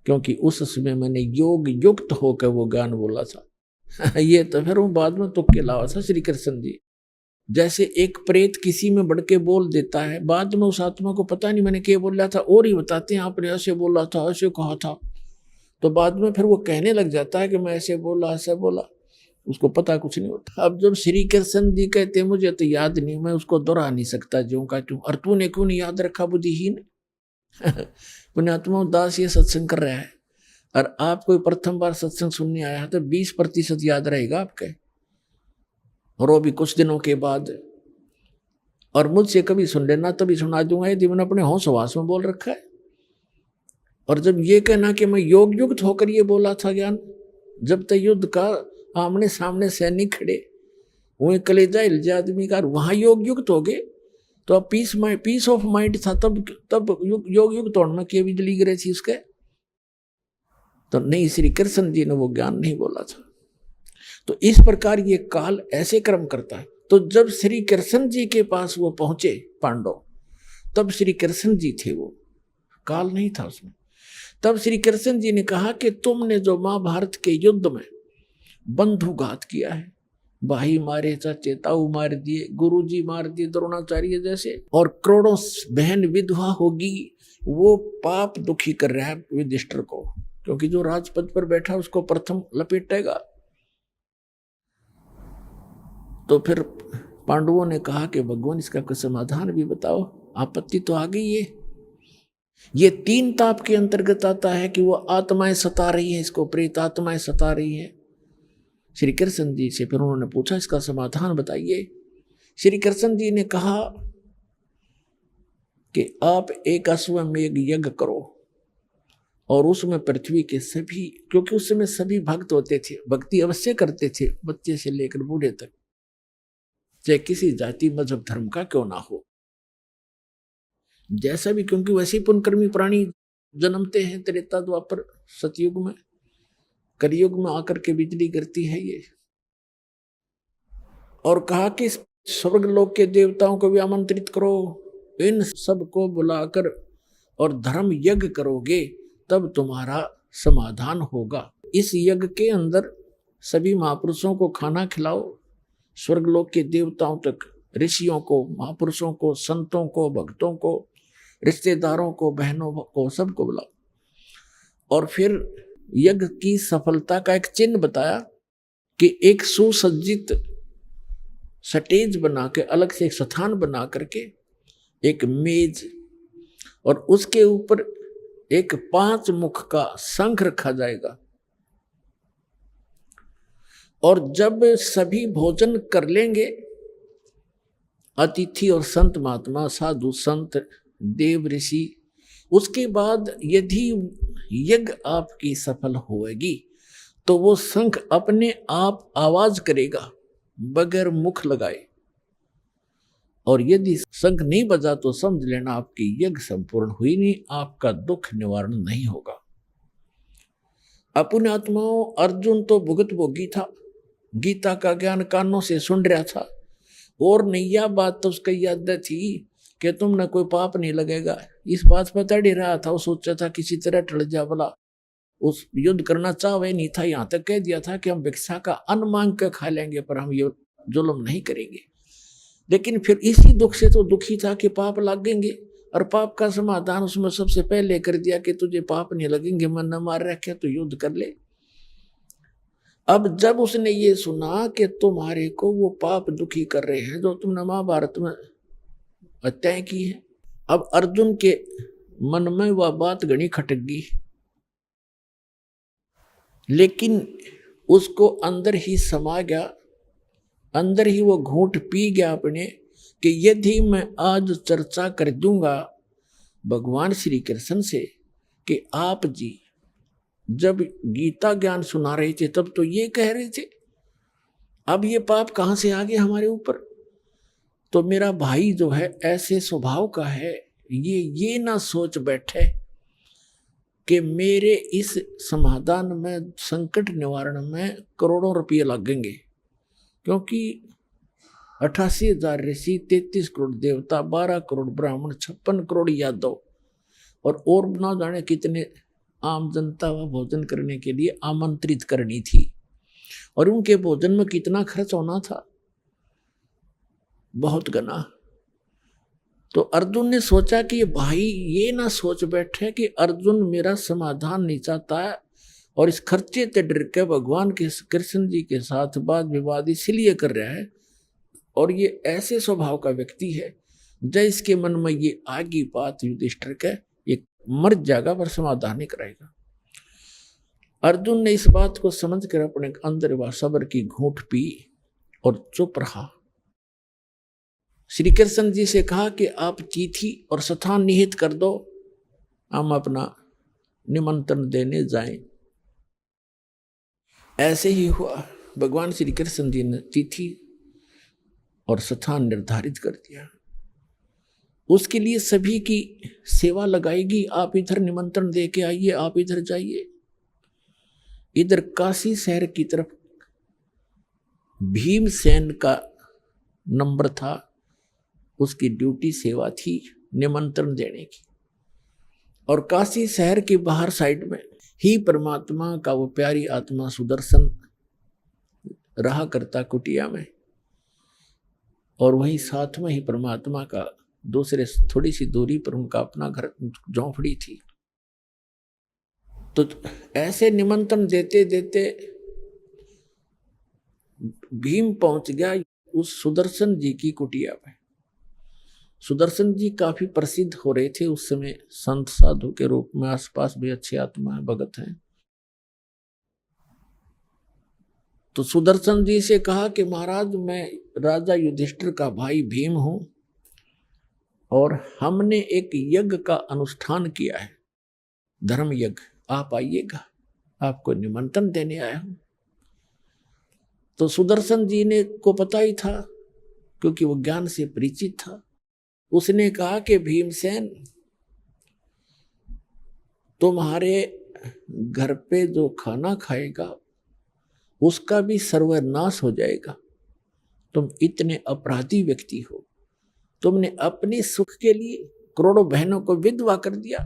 क्योंकि उस समय मैंने योग युक्त होकर वो ज्ञान बोला था। ये तो फिर वो बाद में तुक्के लावा था श्री कृष्ण जी। जैसे एक प्रेत किसी में बढ़ के बोल देता है, बाद में उस आत्मा को पता नहीं मैंने क्या बोला था और ही बताते हैं आपने ऐसे बोला था, ऐसे कहा था, तो बाद में फिर वो कहने लग जाता है कि मैं ऐसे बोला, ऐसे बोला, उसको पता कुछ नहीं होता। अब जब श्री कृष्ण जी कहते हैं मुझे तो याद नहीं, मैं उसको दोहरा नहीं सकता ज्यों का त्यों, और तूने क्यों नहीं याद रखा बुद्धिहीन। पुण्यात्मा दास ये सत्संग कर रहा है और आप कोई प्रथम बार सत्संग सुनने आया है तो 20% याद रहेगा आपके, और वो भी कुछ दिनों के बाद। और मुझसे कभी सुन लेना तभी सुना दूंगा यदि मैंने अपने होश हवास में बोल रखा है। और जब ये कहना कि मैं योग युक्त होकर ये बोला था ज्ञान, जब तक युद्ध का आमने सामने सैनिक खड़े वही कलेजा हिल जाए आदमी का, वहां योग युक्त हो गए तो अब पीस ऑफ माइंड था, तब योग युक्त होने में क्या बिजली गिरे थी उसके। तो नहीं, श्री कृष्ण जी ने वो ज्ञान नहीं बोला था। तो इस प्रकार ये काल ऐसे कर्म करता है। तो जब श्री कृष्ण जी के पास वो पहुंचे पांडव, तब श्री कृष्ण जी थे, वो काल नहीं था उसमें। तब श्री कृष्ण जी ने कहा कि तुमने जो महाभारत के युद्ध में बंधुघात किया है, भाई मारे, चाचे ताऊ मार दिए, गुरुजी मार दिए द्रोणाचार्य जैसे, और करोड़ों बहन विधवा होगी, वो पाप दुखी कर रहा है युधिष्ठिर को, क्योंकि जो राजपद पर बैठा उसको प्रथम लपेटेगा। तो फिर पांडवों ने कहा कि भगवान इसका कोई समाधान भी बताओ, आपत्ति तो आ गई है। ये 3 ताप के अंतर्गत आता है कि वो आत्माएं सता रही है, इसको प्रेत आत्माएं सता रही है। श्री कृष्ण जी से फिर उन्होंने पूछा इसका समाधान बताइए। श्री कृष्ण जी ने कहा कि आप एक अश्वमेध यज्ञ करो और उसमें पृथ्वी के सभी, क्योंकि उस समय सभी भक्त होते थे, भक्ति अवश्य करते थे, बच्चे से लेकर बूढ़े तक, चाहे किसी जाति मजहब धर्म का क्यों ना हो, जैसा भी, क्योंकि वैसे पुण्यकर्मी प्राणी जन्मते हैं त्रेता द्वापर सतयुग में, कलयुग में आकर के बिजली गिरती है ये। और कहा कि स्वर्ग लोक के देवताओं को भी आमंत्रित करो, इन सबको बुलाकर और धर्म यज्ञ करोगे तब तुम्हारा समाधान होगा। इस यज्ञ के अंदर सभी महापुरुषों को खाना खिलाओ, स्वर्गलोक के देवताओं तक, ऋषियों को, महापुरुषों को, संतों को, भक्तों को, रिश्तेदारों को, बहनों को, सबको बुलाओ। और फिर यज्ञ की सफलता का एक चिन्ह बताया कि एक सुसज्जित स्टेज बना के, अलग से एक स्थान बना करके, एक मेज, और उसके ऊपर एक 5 मुख का शंख रखा जाएगा। और जब सभी भोजन कर लेंगे, अतिथि और संत महात्मा, साधु संत, देव ऋषि, उसके बाद यदि यज्ञ आपकी सफल होएगी तो वो शंख अपने आप आवाज करेगा बगैर मुख लगाए, और यदि शंख नहीं बजा तो समझ लेना आपकी यज्ञ संपूर्ण हुई नहीं, आपका दुख निवारण नहीं होगा। अपने आत्माओं, अर्जुन तो भुगत भोगी था, गीता का ज्ञान कानों से सुन रहा था, और नैया बात तो उसका याद थी कि तुमने कोई पाप नहीं लगेगा, इस बात पर तड़ रहा था। वो सोचा था किसी तरह टल जा, भला उस युद्ध करना चाहे नहीं था, यहाँ तक कह दिया था कि हम भिक्षा का अन्न मांग कर खा लेंगे पर हम ये जुल्म नहीं करेंगे। लेकिन फिर इसी दुख से तो दुखी था कि पाप लगेंगे, और पाप का समाधान उसमें सबसे पहले कर दिया कि तुझे पाप नहीं लगेंगे, मन न मार रखे तो युद्ध कर ले। अब जब उसने ये सुना कि तुम्हारे को वो पाप दुखी कर रहे हैं जो तुमने महाभारत में हत्याएं की है, अब अर्जुन के मन में वह बात घनी खटक गई, लेकिन उसको अंदर ही समा गया, अंदर ही वो घूंट पी गया अपने, कि यदि मैं आज चर्चा कर दूंगा भगवान श्री कृष्ण से कि आप जी जब गीता ज्ञान सुना रहे थे तब तो ये कह रहे थे, अब ये पाप कहाँ से आ गया हमारे ऊपर। तो मेरा भाई जो है ऐसे स्वभाव का है, ये ना सोच बैठे कि मेरे इस समाधान में, संकट निवारण में करोड़ों रुपये लगेंगे, क्योंकि 88,000 ऋषि, 33 करोड़ देवता, 12 करोड़ ब्राह्मण, 56 करोड़ यादव, और ना जाने कितने आम जनता व भोजन करने के लिए आमंत्रित करनी थी, और उनके भोजन में कितना खर्च होना था, बहुत गना। तो अर्जुन ने सोचा कि भाई ये ना सोच बैठे कि अर्जुन मेरा समाधान नहीं चाहता है, और इस खर्चे से डर के भगवान के कृष्ण जी के साथ वाद विवाद इसलिए कर रहा है, और ये ऐसे स्वभाव का व्यक्ति है जब इसके मन में ये आगी बात युधिष्ठिर के, ये मर जाएगा पर समाधान नहीं कराएगा। अर्जुन ने इस बात को समझकर अपने अंदर वह सब्र की घूंट पी और चुप रहा। श्री कृष्ण जी से कहा कि आप चिट्ठी और स्थान निहित कर दो, हम अपना निमंत्रण देने जाएं। ऐसे ही हुआ, भगवान श्री कृष्ण जी ने तिथि और स्थान निर्धारित कर दिया। उसके लिए सभी की सेवा लगाएगी, आप इधर निमंत्रण दे के आइए, आप इधर जाइए। इधर काशी शहर की तरफ भीमसेन का नंबर था, उसकी ड्यूटी सेवा थी निमंत्रण देने की। और काशी शहर के बाहर साइड में ही परमात्मा का वो प्यारी आत्मा सुदर्शन रहा करता कुटिया में, और वही साथ में ही परमात्मा का दूसरे थोड़ी सी दूरी पर उनका अपना घर झोंपड़ी थी। तो ऐसे निमंत्रण देते देते भीम पहुंच गया उस सुदर्शन जी की कुटिया पे। सुदर्शन जी काफी प्रसिद्ध हो रहे थे उस समय संत साधु के रूप में, आसपास भी अच्छे आत्मा भगत हैं। तो सुदर्शन जी से कहा कि महाराज मैं राजा युधिष्ठिर का भाई भीम हूं और हमने एक यज्ञ का अनुष्ठान किया है, धर्म यज्ञ, आप आइएगा, आपको निमंत्रण देने आया हूं। तो सुदर्शन जी ने को पता ही था क्योंकि वो ज्ञान से परिचित था। उसने कहा कि भीमसेन तुम्हारे घर पे जो खाना खाएगा उसका भी सर्वनाश हो जाएगा। तुम इतने अपराधी व्यक्ति हो, तुमने अपने सुख के लिए करोड़ों बहनों को विधवा कर दिया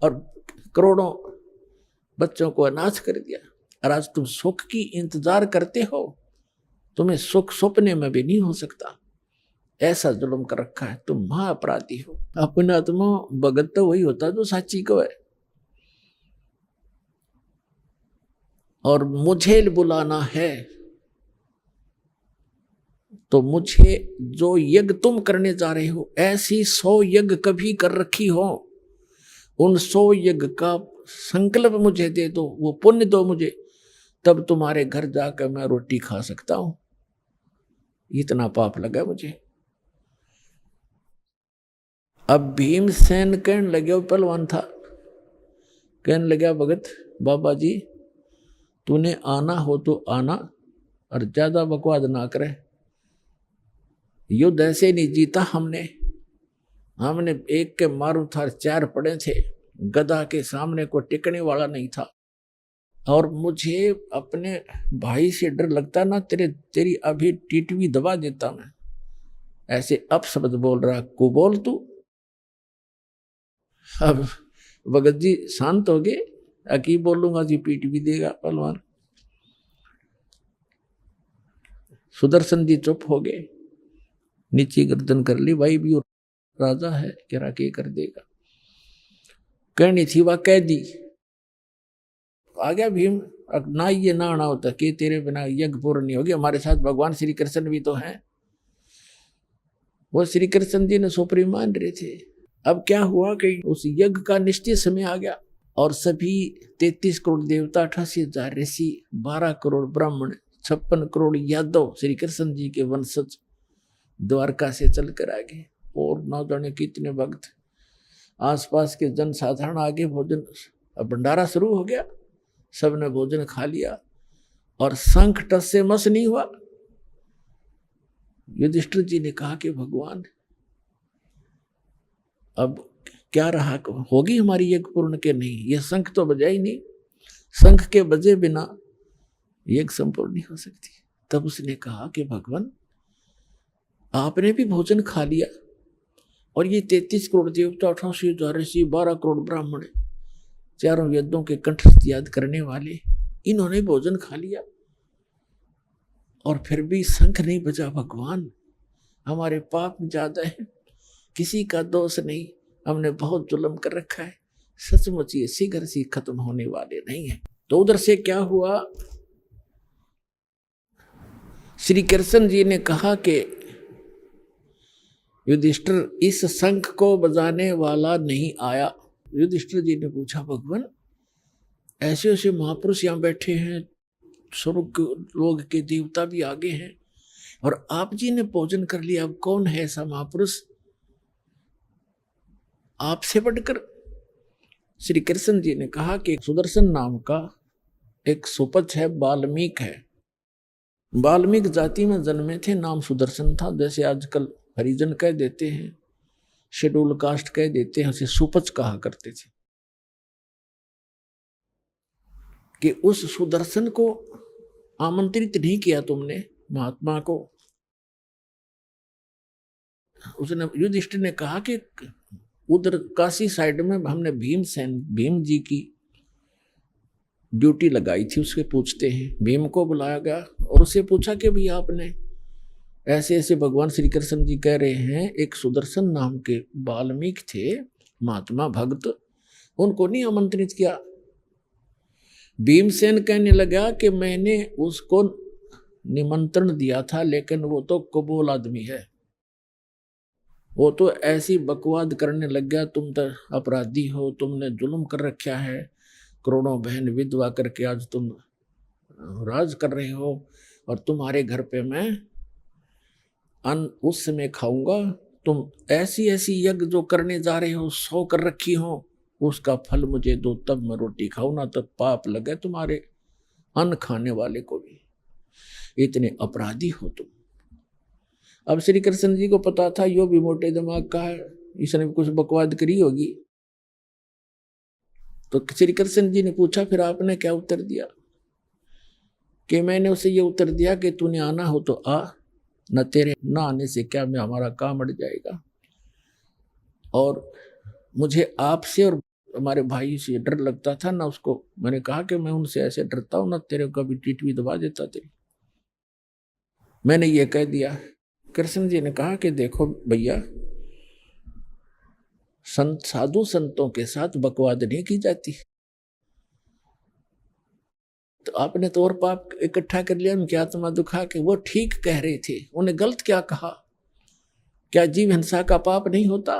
और करोड़ों बच्चों को अनाथ कर दिया, और आज तुम सुख की इंतजार करते हो, तुम्हें सुख सपने में भी नहीं हो सकता, ऐसा जुल्म कर रखा है, तुम महा अपराधी हो। अपने आत्मा भगत तो वही होता जो साची को है। और मुझे बुलाना है तो मुझे जो यज्ञ तुम करने जा रहे हो, ऐसी 100 यज्ञ कभी कर रखी हो, उन 100 यज्ञ का संकल्प मुझे दे दो, वो पुण्य दो मुझे, तब तुम्हारे घर जाकर मैं रोटी खा सकता हूं। इतना पाप लगा मुझे। अब भीमसेन कहने लगे, वो पहलवान था, कहने लगा भगत बाबा जी तूने आना हो तो आना और ज्यादा बकवाद ना करे। युद्ध ऐसे नहीं जीता हमने एक के मारू था, 4 पड़े थे, गधा के सामने को टिकने वाला नहीं था। और मुझे अपने भाई से डर लगता ना, तेरी अभी टीटवी दबा देता मैं। ऐसे अपशब्द बोल रहा, को बोल तू। अब भगत जी शांत हो गए, अकी बोलूंगा जी पीट भी देगा पहलवान। सुदर्शन जी चुप हो गए, नीचे गर्दन कर ली, भाई भी राजा है, कह के कर देगा। कहनी थी वह कह दी। आ गया भीम, ना ये ना आना होता कि तेरे बिना यज्ञ पूर्ण नहीं होगी, हमारे साथ भगवान श्री कृष्ण भी तो हैं। वो श्री कृष्ण जी ने सोपरी मान रहे थे। अब क्या हुआ कि उस यज्ञ का निश्चित समय आ गया और सभी 33 करोड़ देवता, 88,000 ऋषि, 12 करोड़ ब्राह्मण, 56 करोड़ यादव श्री कृष्ण जी के वंशज द्वारका से चलकर आ गए। और न जाने कितने भक्त, आसपास के जनसाधारण आगे भोजन, भंडारा शुरू हो गया, सबने भोजन खा लिया और शंख टस से मस नहीं हुआ। युधिष्ठिर जी ने कहा कि भगवान अब क्या रहा, होगी हमारी यज्ञ पूर्ण के नहीं, यह शंख तो बजा ही नहीं, शंख के बजे बिना यज्ञ संपूर्ण नहीं हो सकती। तब उसने कहा कि भगवान आपने भी भोजन खा लिया और ये 33 करोड़ देवता, 88,000 ऋषि, 12 करोड़ ब्राह्मण, चारों वेदों के कंठस्थ याद करने वाले, इन्होंने भोजन खा लिया और फिर भी शंख नहीं बजा। भगवान हमारे पाप ज्यादा है, किसी का दोष नहीं, हमने बहुत जुल्म कर रखा है, सचमुच ये शीघ्र से खत्म होने वाले नहीं है। तो उधर से क्या हुआ, श्री कृष्ण जी ने कहा कि युधिष्ठिर इस शंख को बजाने वाला नहीं आया। युधिष्ठिर जी ने पूछा भगवान ऐसे ऐसे महापुरुष यहाँ बैठे हैं, स्वर्ग लोग के देवता भी आगे हैं और आप जी ने भोजन कर लिया, अब कौन है ऐसा महापुरुष आपसे बढ़कर? श्री कृष्ण जी ने कहा कि सुदर्शन नाम का एक सुपच है, वाल्मीक है, वाल्मीक जाति में जन्मे थे, नाम सुदर्शन था। जैसे आजकल हरिजन कह देते हैं, शेड्यूल कास्ट कह देते हैं, उसे सुपच कहा करते थे। कि उस सुदर्शन को आमंत्रित नहीं किया तुमने महात्मा को। उसने युधिष्ठिर ने कहा कि उधर काशी साइड में हमने भीम जी की ड्यूटी लगाई थी, उसके पूछते हैं। भीम को बुलाया गया और उससे पूछा कि भैया आपने ऐसे ऐसे भगवान श्री कृष्ण जी कह रहे हैं, एक सुदर्शन नाम के वाल्मीकि थे महात्मा भक्त, उनको नहीं आमंत्रित किया। भीमसेन कहने लगा कि मैंने उसको निमंत्रण दिया था, लेकिन वो तो कबूल आदमी है, वो तो ऐसी बकवाद करने लग गया, तुम तो अपराधी हो, तुमने जुल्म कर रखा है, करोड़ों बहन विधवा करके आज तुम राज कर रहे हो, और तुम्हारे घर पे मैं अन्न उस समय खाऊंगा, तुम ऐसी ऐसी यज्ञ जो करने जा रहे हो 100 कर रखी हो, उसका फल मुझे दो तब मैं रोटी खाऊं, ना तब पाप लगे तुम्हारे अन्न खाने वाले को भी, इतने अपराधी हो तुम। अब श्री कृष्ण जी को पता था यो भी मोटे दिमाग का है, इसने भी कुछ बकवाद करी होगी। तो श्री कृष्ण जी ने पूछा फिर आपने क्या उत्तर दिया? कि मैंने उसे ये उत्तर दिया कि तूने आना हो तो आ, न तेरे न आने से क्या मैं हमारा काम अड़ जाएगा, और मुझे आपसे और हमारे भाई से डर लगता था ना उसको, मैंने कहा कि मैं उनसे ऐसे डरता हूं ना तेरे को कभी टीट भी दबा देता तेरी, मैंने ये कह दिया। कृष्ण जी ने कहा कि देखो भैया, संत साधु संतों के साथ बकवाद नहीं की जाती, तो आपने तो और पाप इकट्ठा कर लिया, उनकी आत्मा दुखा के। वो ठीक कह रहे थे, उन्हें गलत क्या कहा? क्या जीव हिंसा का पाप नहीं होता?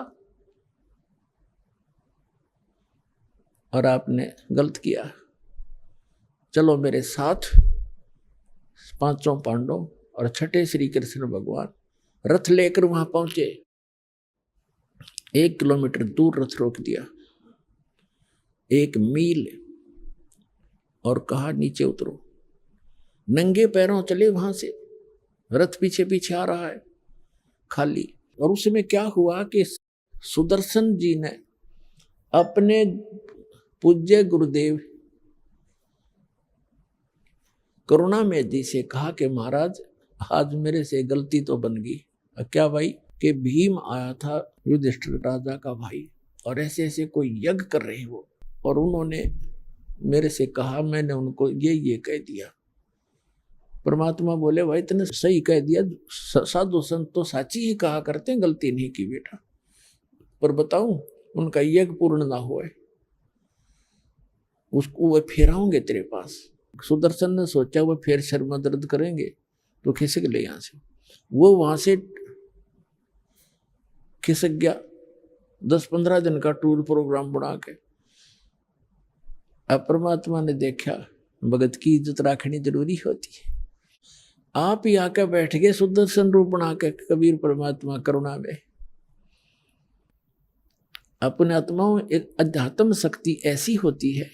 और आपने गलत किया। चलो मेरे साथ। 5 पांडव और 6 श्री कृष्ण भगवान रथ लेकर वहां पहुंचे। 1 किलोमीटर दूर रथ रोक दिया, 1 मील, और कहा नीचे उतरो। नंगे पैरों चले वहां से, रथ पीछे पीछे आ रहा है खाली। और उस समय क्या हुआ कि सुदर्शन जी ने अपने पूज्य गुरुदेव करुणामय जी से कहा कि महाराज आज मेरे से गलती तो बन गई। क्या भाई? कि भीम आया था युधिष्ठिर राजा का भाई, और ऐसे ऐसे कोई यज्ञ कर रहे हो, और उन्होंने मेरे से कहा, मैंने उनको ये कह दिया। परमात्मा बोले भाई तूने सही कह दिया, साधु संत तो साची ही कहा करते हैं, गलती नहीं की बेटा, पर बताऊं उनका यज्ञ पूर्ण ना हुए, उसको वह फेराऊंगे तेरे पास। सुदर्शन ने सोचा वो फिर सिर में दर्द करेंगे तो खिसक ले यहां से। वो वहां से खिसक गया 10-15 दिन का टूर प्रोग्राम बना के। अब परमात्मा ने देखा भगत की इज्जत रखनी जरूरी होती है। आप ही आकर बैठ गए सुदर्शन रूप बना के कबीर परमात्मा करुणा में। अपने आत्माओं एक अध्यात्म शक्ति ऐसी होती है,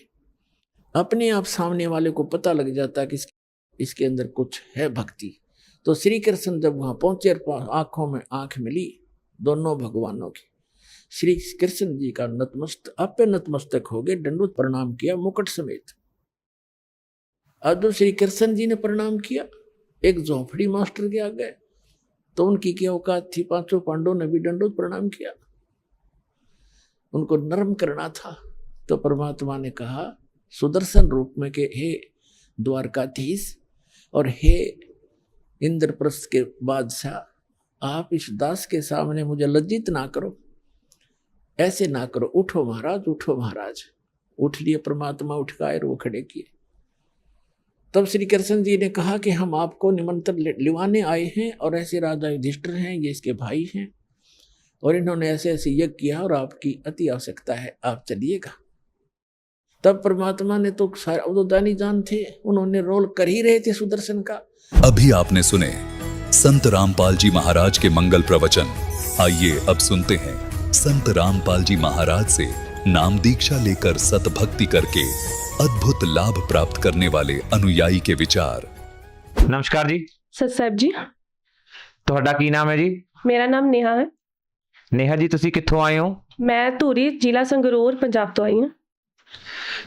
अपने आप सामने वाले को पता लग जाता है कि इसके अंदर कुछ है भक्ति। तो श्री कृष्ण जब वहां पहुंचे, आंखों में आंख मिली दोनों भगवानों की, श्री कृष्ण जी का नतमस्तक हो गए, दंडवत प्रणाम किया मुकुट समेत। अब जो श्री कृष्ण जी ने प्रणाम किया, एक झोंपड़ी मास्टर के आ गए, तो उनकी क्या औकात थी, 5 पांडवों ने भी दंडवत प्रणाम किया, उनको नरम करना था। तो परमात्मा ने कहा सुदर्शन रूप में के हे द्वारकाधीश और हे इंद्रप्रस्थ के बादशाह, आप इस दास के सामने मुझे लज्जित ना करो, ऐसे ना करो, उठो महाराज, उठो महाराज। उठ लिए परमात्मा, उठ के आए, वो खड़े किए। तब श्री कृष्ण जी ने कहा कि हम आपको निमंत्रण लिवाने आए हैं, और ऐसे राजा युधिष्ठिर हैं, ये इसके भाई हैं, और इन्होंने ऐसे ऐसे यज्ञ किया और आपकी अति आवश्यकता है, आप चलिएगा। तब परमात्मा ने तो सारे अवदानी जान थे, उन्होंने रोल कर ही रहे थे सुदर्शन का। अभी आपने सुने संत रामपाल जी महाराज के मंगल प्रवचन। आइए अब सुनते हैं संत रामपाल जी महाराज से नाम दीक्षा लेकर सतभक्ति करके अद्भुत लाभ प्राप्त करने वाले अनुयायी के विचार। नमस्कार जी। सत साहब जी। ਤੁਹਾਡਾ ਕੀ ਨਾਮ ਹੈ ਜੀ? ਮੇਰਾ ਨਾਮ ਨੇਹਾ ਹੈ। ਨੇਹਾ ਜੀ, ਤੁਸੀਂ ਕਿੱਥੋਂ ਆਏ ਹੋ? ਮੈਂ ਧੂਰੀ ਜ਼ਿਲ੍ਹਾ ਸੰਗਰੂਰ ਪੰਜਾਬ ਤੋਂ ਆਈ ਹਾਂ।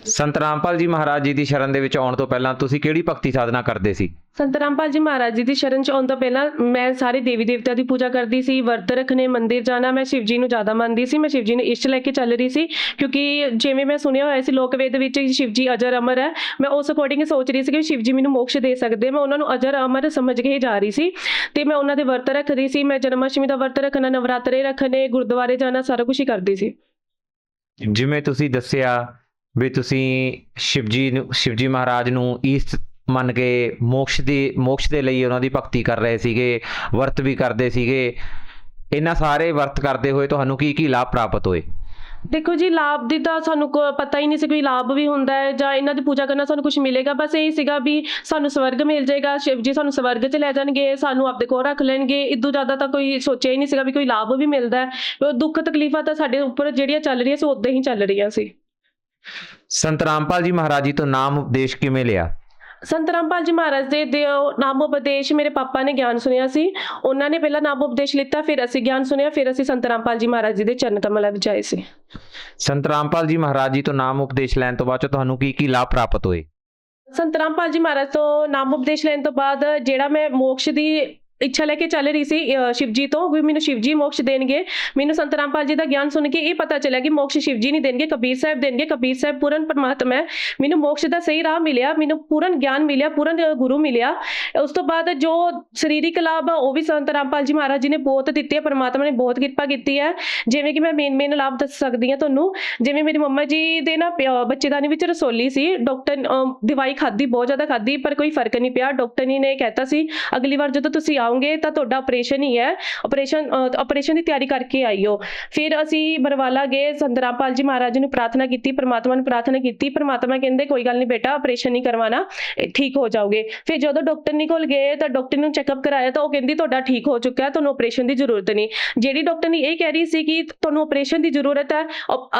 ਸੰਤ ਰਾਮਪਾਲ ਜੀ ਮਹਾਰਾਜ ਜੀ ਦੀ ਸ਼ਰਨ ਦੇ ਵਿੱਚ ਆਉਣ ਤੋਂ ਪਹਿਲਾਂ ਤੁਸੀਂ ਕਿਹੜੀ ਭਗਤੀ ਸਾਧਨਾ ਕਰਦੇ ਸੀ? ਸੰਤ ਰਾਮਪਾਲ ਜੀ ਮਹਾਰਾਜ ਜੀ ਦੀ ਸ਼ਰਨ ਚ ਆਉਣ ਤੋਂ ਪਹਿਲਾਂ ਮੈਂ ਸਾਰੇ ਦੇਵੀ ਦੇਵਤਿਆਂ ਦੀ ਪੂਜਾ ਕਰਦੀ ਸੀ, ਵਰਤ ਰੱਖਣੇ, ਮੰਦਿਰ ਜਾਣਾ। ਮੈਂ ਸ਼ਿਵ ਜੀ ਨੂੰ ਜ਼ਿਆਦਾ ਮੰਨਦੀ ਸੀ। ਮੈਂ ਸ਼ਿਵ ਜੀ ਨੂੰ ਇਸ਼ਟ ਲੈ ਕੇ ਚੱਲ ਰਹੀ ਸੀ, ਕਿਉਂਕਿ ਜਿਵੇਂ ਮੈਂ ਸੁਣਿਆ ਹੋਇਆ ਸੀ ਲੋਕ ਵੇਦ ਵਿੱਚ ਸ਼ਿਵ ਜੀ ਅਜਰ ਅਮਰ ਹੈ। ਮੈਂ ਉਸ ਅਕੋਰਡਿੰਗ ਸੋਚ ਰਹੀ ਸੀ ਕਿ ਸ਼ਿਵ ਜੀ ਮੈਨੂੰ ਮੋਕਸ਼ ਦੇ ਸਕਦੇ। ਮੈਂ ਉਹਨਾਂ ਨੂੰ ਅਜਰ ਅਮਰ ਸਮਝ ਕੇ ਹੀ ਜਾ ਰਹੀ ਸੀ ਤੇ ਮੈਂ ਉਹਨਾਂ ਦੇ ਵਰਤ ਰੱਖਦੀ ਸੀ। ਮੈਂ ਜਨਮ ਅਸ਼ਟਮੀ ਦਾ ਵਰਤ ਰੱਖਣਾ, ਨਵਰਾਤਰੇ ਰੱਖਣੇ, ਗੁਰਦੁਆਰੇ ਜਾਣਾ, ਸਾਰਾ ਕੁਝ ਹੀ ਕਰਦੀ ਸੀ। ਜਿਵੇਂ ਤੁਸੀਂ ਦੱਸਿਆ ਵੀ ਤੁਸੀਂ ਸ਼ਿਵ ਜੀ ਮਹਾਰਾਜ ਨੂੰ ਈਸਟ ਮੰਨ ਕੇ ਮੋਕਸ਼ ਦੇ ਲਈ ਉਹਨਾਂ ਦੀ ਭਗਤੀ ਕਰ ਰਹੇ ਸੀਗੇ, ਵਰਤ ਵੀ ਕਰਦੇ ਸੀਗੇ। ਇਹਨਾਂ ਸਾਰੇ ਵਰਤ ਕਰਦੇ ਹੋਏ ਤੁਹਾਨੂੰ ਕੀ ਕੀ ਲਾਭ ਪ੍ਰਾਪਤ ਹੋਏ? ਦੇਖੋ ਜੀ, ਲਾਭ ਦੀ ਤਾਂ ਸਾਨੂੰ ਪਤਾ ਹੀ ਨਹੀਂ ਸੀ ਕੋਈ ਲਾਭ ਵੀ ਹੁੰਦਾ ਹੈ ਜਾਂ ਇਹਨਾਂ ਦੀ ਪੂਜਾ ਕਰਨਾ ਸਾਨੂੰ ਕੁਝ ਮਿਲੇਗਾ। ਬਸ ਇਹੀ ਸੀਗਾ ਵੀ ਸਾਨੂੰ ਸਵਰਗ ਮਿਲ ਜਾਏਗਾ, ਸ਼ਿਵ ਜੀ ਸਾਨੂੰ ਸਵਰਗ 'ਚ ਲੈ ਜਾਣਗੇ, ਸਾਨੂੰ ਆਪਦੇ ਕੋਲ ਰੱਖ ਲੈਣਗੇ। ਇਦੋਂ ਜ਼ਿਆਦਾ ਤਾਂ ਕੋਈ ਸੋਚਿਆ ਹੀ ਨਹੀਂ ਸੀਗਾ ਵੀ ਕੋਈ ਲਾਭ ਵੀ ਮਿਲਦਾ ਹੈ। ਦੁੱਖ ਤਕਲੀਫਾਂ ਤਾਂ ਸਾਡੇ ਉੱਪਰ ਜਿਹੜੀਆਂ ਚੱਲ ਰਹੀਆਂ ਸੀ ਉੱਦਾਂ ਹੀ ਚੱਲ ਰਹੀਆਂ ਸੀ। ਸੰਤ ਰਾਮਪਾਲ ਜੀ ਮਹਾਰਾਜ ਜੀ ਤੋਂ ਨਾਮ ਉਪਦੇਸ਼ ਕਿਵੇਂ ਲਿਆ? ਸੰਤ ਰਾਮਪਾਲ ਜੀ ਮਹਾਰਾਜ ਦੇ ਨਾਮ ਉਪਦੇਸ਼ ਮੇਰੇ ਪਾਪਾ ਨੇ ਗਿਆਨ ਸੁਣਿਆ ਸੀ। ਉਹਨਾਂ ਨੇ ਪਹਿਲਾਂ ਨਾਮ ਉਪਦੇਸ਼ ਲਿੱਤਾ, ਫਿਰ ਅਸੀਂ ਗਿਆਨ ਸੁਣਿਆ, ਫਿਰ ਅਸੀਂ ਸੰਤ ਰਾਮਪਾਲ ਜੀ ਮਹਾਰਾਜ ਜੀ ਦੇ ਚਰਨ ਕਮਲਾਂ ਵਿੱਚ ਆਏ ਸੀ। ਸੰਤ ਰਾਮਪਾਲ ਜੀ ਮਹਾਰਾਜ ਜੀ ਤੋਂ ਨਾਮ ਉਪਦੇਸ਼ ਲੈਣ ਤੋਂ ਬਾਅਦ 'ਚ ਤੁਹਾਨੂੰ ਕੀ ਕੀ ਲਾਭ ਪ੍ਰਾਪਤ ਹੋਏ? ਸੰਤ ਰਾਮਪਾਲ ਜੀ ਮਹਾਰਾਜ ਤੋਂ ਨਾਮ ਉਪਦੇਸ਼ ਲੈਣ ਤੋਂ ਬਾਅਦ ਜਿਹੜਾ ਮੈਂ ਮੋਕਸ਼ ਦੀ ਇੱਛਾ ਲੈ ਕੇ ਚੱਲ ਰਹੀ ਸੀ ਸ਼ਿਵ ਜੀ ਤੋਂ, ਵੀ ਮੈਨੂੰ ਸ਼ਿਵ ਜੀ ਮੋਕਸ਼ ਦੇਣਗੇ। ਮੈਨੂੰ ਸੰਤ ਰਾਮਪਾਲ ਜੀ ਦਾ ਗਿਆਨ ਸੁਣ ਕੇ ਇਹ ਪਤਾ ਚੱਲਿਆ ਕਿ ਮੋਕਸ਼ ਸ਼ਿਵ ਜੀ ਨਹੀਂ ਦੇਣਗੇ, ਕਬੀਰ ਸਾਹਿਬ ਦੇਣਗੇ। ਕਬੀਰ ਸਾਹਿਬ ਪੂਰਨ ਪਰਮਾਤਮਾ ਹੈ। ਮੈਨੂੰ ਮੋਕਸ਼ ਦਾ ਸਹੀ ਰਾਹ ਮਿਲਿਆ, ਮੈਨੂੰ ਪੂਰਨ ਗਿਆਨ ਮਿਲਿਆ, ਪੂਰਨ ਗੁਰੂ ਮਿਲਿਆ। ਉਸ ਤੋਂ ਬਾਅਦ ਜੋ ਸਰੀਰਕ ਲਾਭ ਆ ਉਹ ਵੀ ਸੰਤ ਰਾਮਪਾਲ ਜੀ ਮਹਾਰਾਜ ਜੀ ਨੇ ਬਹੁਤ ਦਿੱਤੇ ਆ। ਪਰਮਾਤਮਾ ਨੇ ਬਹੁਤ ਕਿਰਪਾ ਕੀਤੀ ਹੈ। ਜਿਵੇਂ ਕਿ ਮੈਂ ਮੇਨ ਲਾਭ ਦੱਸ ਸਕਦੀ ਹਾਂ ਤੁਹਾਨੂੰ। ਜਿਵੇਂ ਮੇਰੀ ਮੰਮਾ ਜੀ ਦੇ ਨਾ ਬੱਚੇਦਾਨੀ ਵਿੱਚ ਰਸੋਲੀ ਸੀ। ਡਾਕਟਰ ਦਵਾਈ ਖਾਧੀ, ਬਹੁਤ ਜ਼ਿਆਦਾ ਖਾਧੀ, ਪਰ ਕੋਈ ਫਰਕ ਨਹੀਂ ਪਿਆ। ਡਾਕਟਰ ਨੇ ਕਹਿਤਾ ਸੀ ਅਗਲੀ ਵਾਰ ਜਦੋਂ ਤੁਸੀਂ ਆਓਗੇ ਤਾਂ ਤੁਹਾਡਾ ਆਪਰੇਸ਼ਨ ਹੀ ਹੈ, ਆਪਰੇਸ਼ਨ ਦੀ ਤਿਆਰੀ ਕਰਕੇ ਆਈਓ। ਫਿਰ ਅਸੀਂ ਬਰਵਾਲਾ ਗਏ, ਸੰਤ ਰਾਮਪਾਲ ਜੀ ਮਹਾਰਾਜ ਜੀ ਨੂੰ ਪ੍ਰਾਰਥਨਾ ਕੀਤੀ, ਪਰਮਾਤਮਾ ਨੂੰ ਪ੍ਰਾਰਥਨਾ ਕੀਤੀ। ਪਰਮਾਤਮਾ ਕਹਿੰਦੇ ਕੋਈ ਗੱਲ ਨਹੀਂ ਬੇਟਾ, ਆਪਰੇਸ਼ਨ ਨਹੀਂ ਕਰਵਾਉਣਾ, ਠੀਕ ਹੋ ਜਾਓਗੇ। ਫਿਰ ਜਦੋਂ ਡਾਕਟਰ ਕੋਲ ਗਏ ਤਾਂ ਡਾਕਟਰ ਨੂੰ ਚੈੱਕਅਪ ਕਰਾਇਆ ਤਾਂ ਉਹ ਕਹਿੰਦੀ ਤੁਹਾਡਾ ਠੀਕ ਹੋ ਚੁੱਕਾ ਹੈ, ਤੁਹਾਨੂੰ ਆਪਰੇਸ਼ਨ ਦੀ ਜ਼ਰੂਰਤ ਨਹੀਂ। ਜਿਹੜੀ ਡਾਕਟਰ ਨੇ ਇਹ ਕਹਿ ਰਹੀ ਸੀ ਕਿ ਤੁਹਾਨੂੰ ਆਪਰੇਸ਼ਨ ਦੀ ਜ਼ਰੂਰਤ ਹੈ,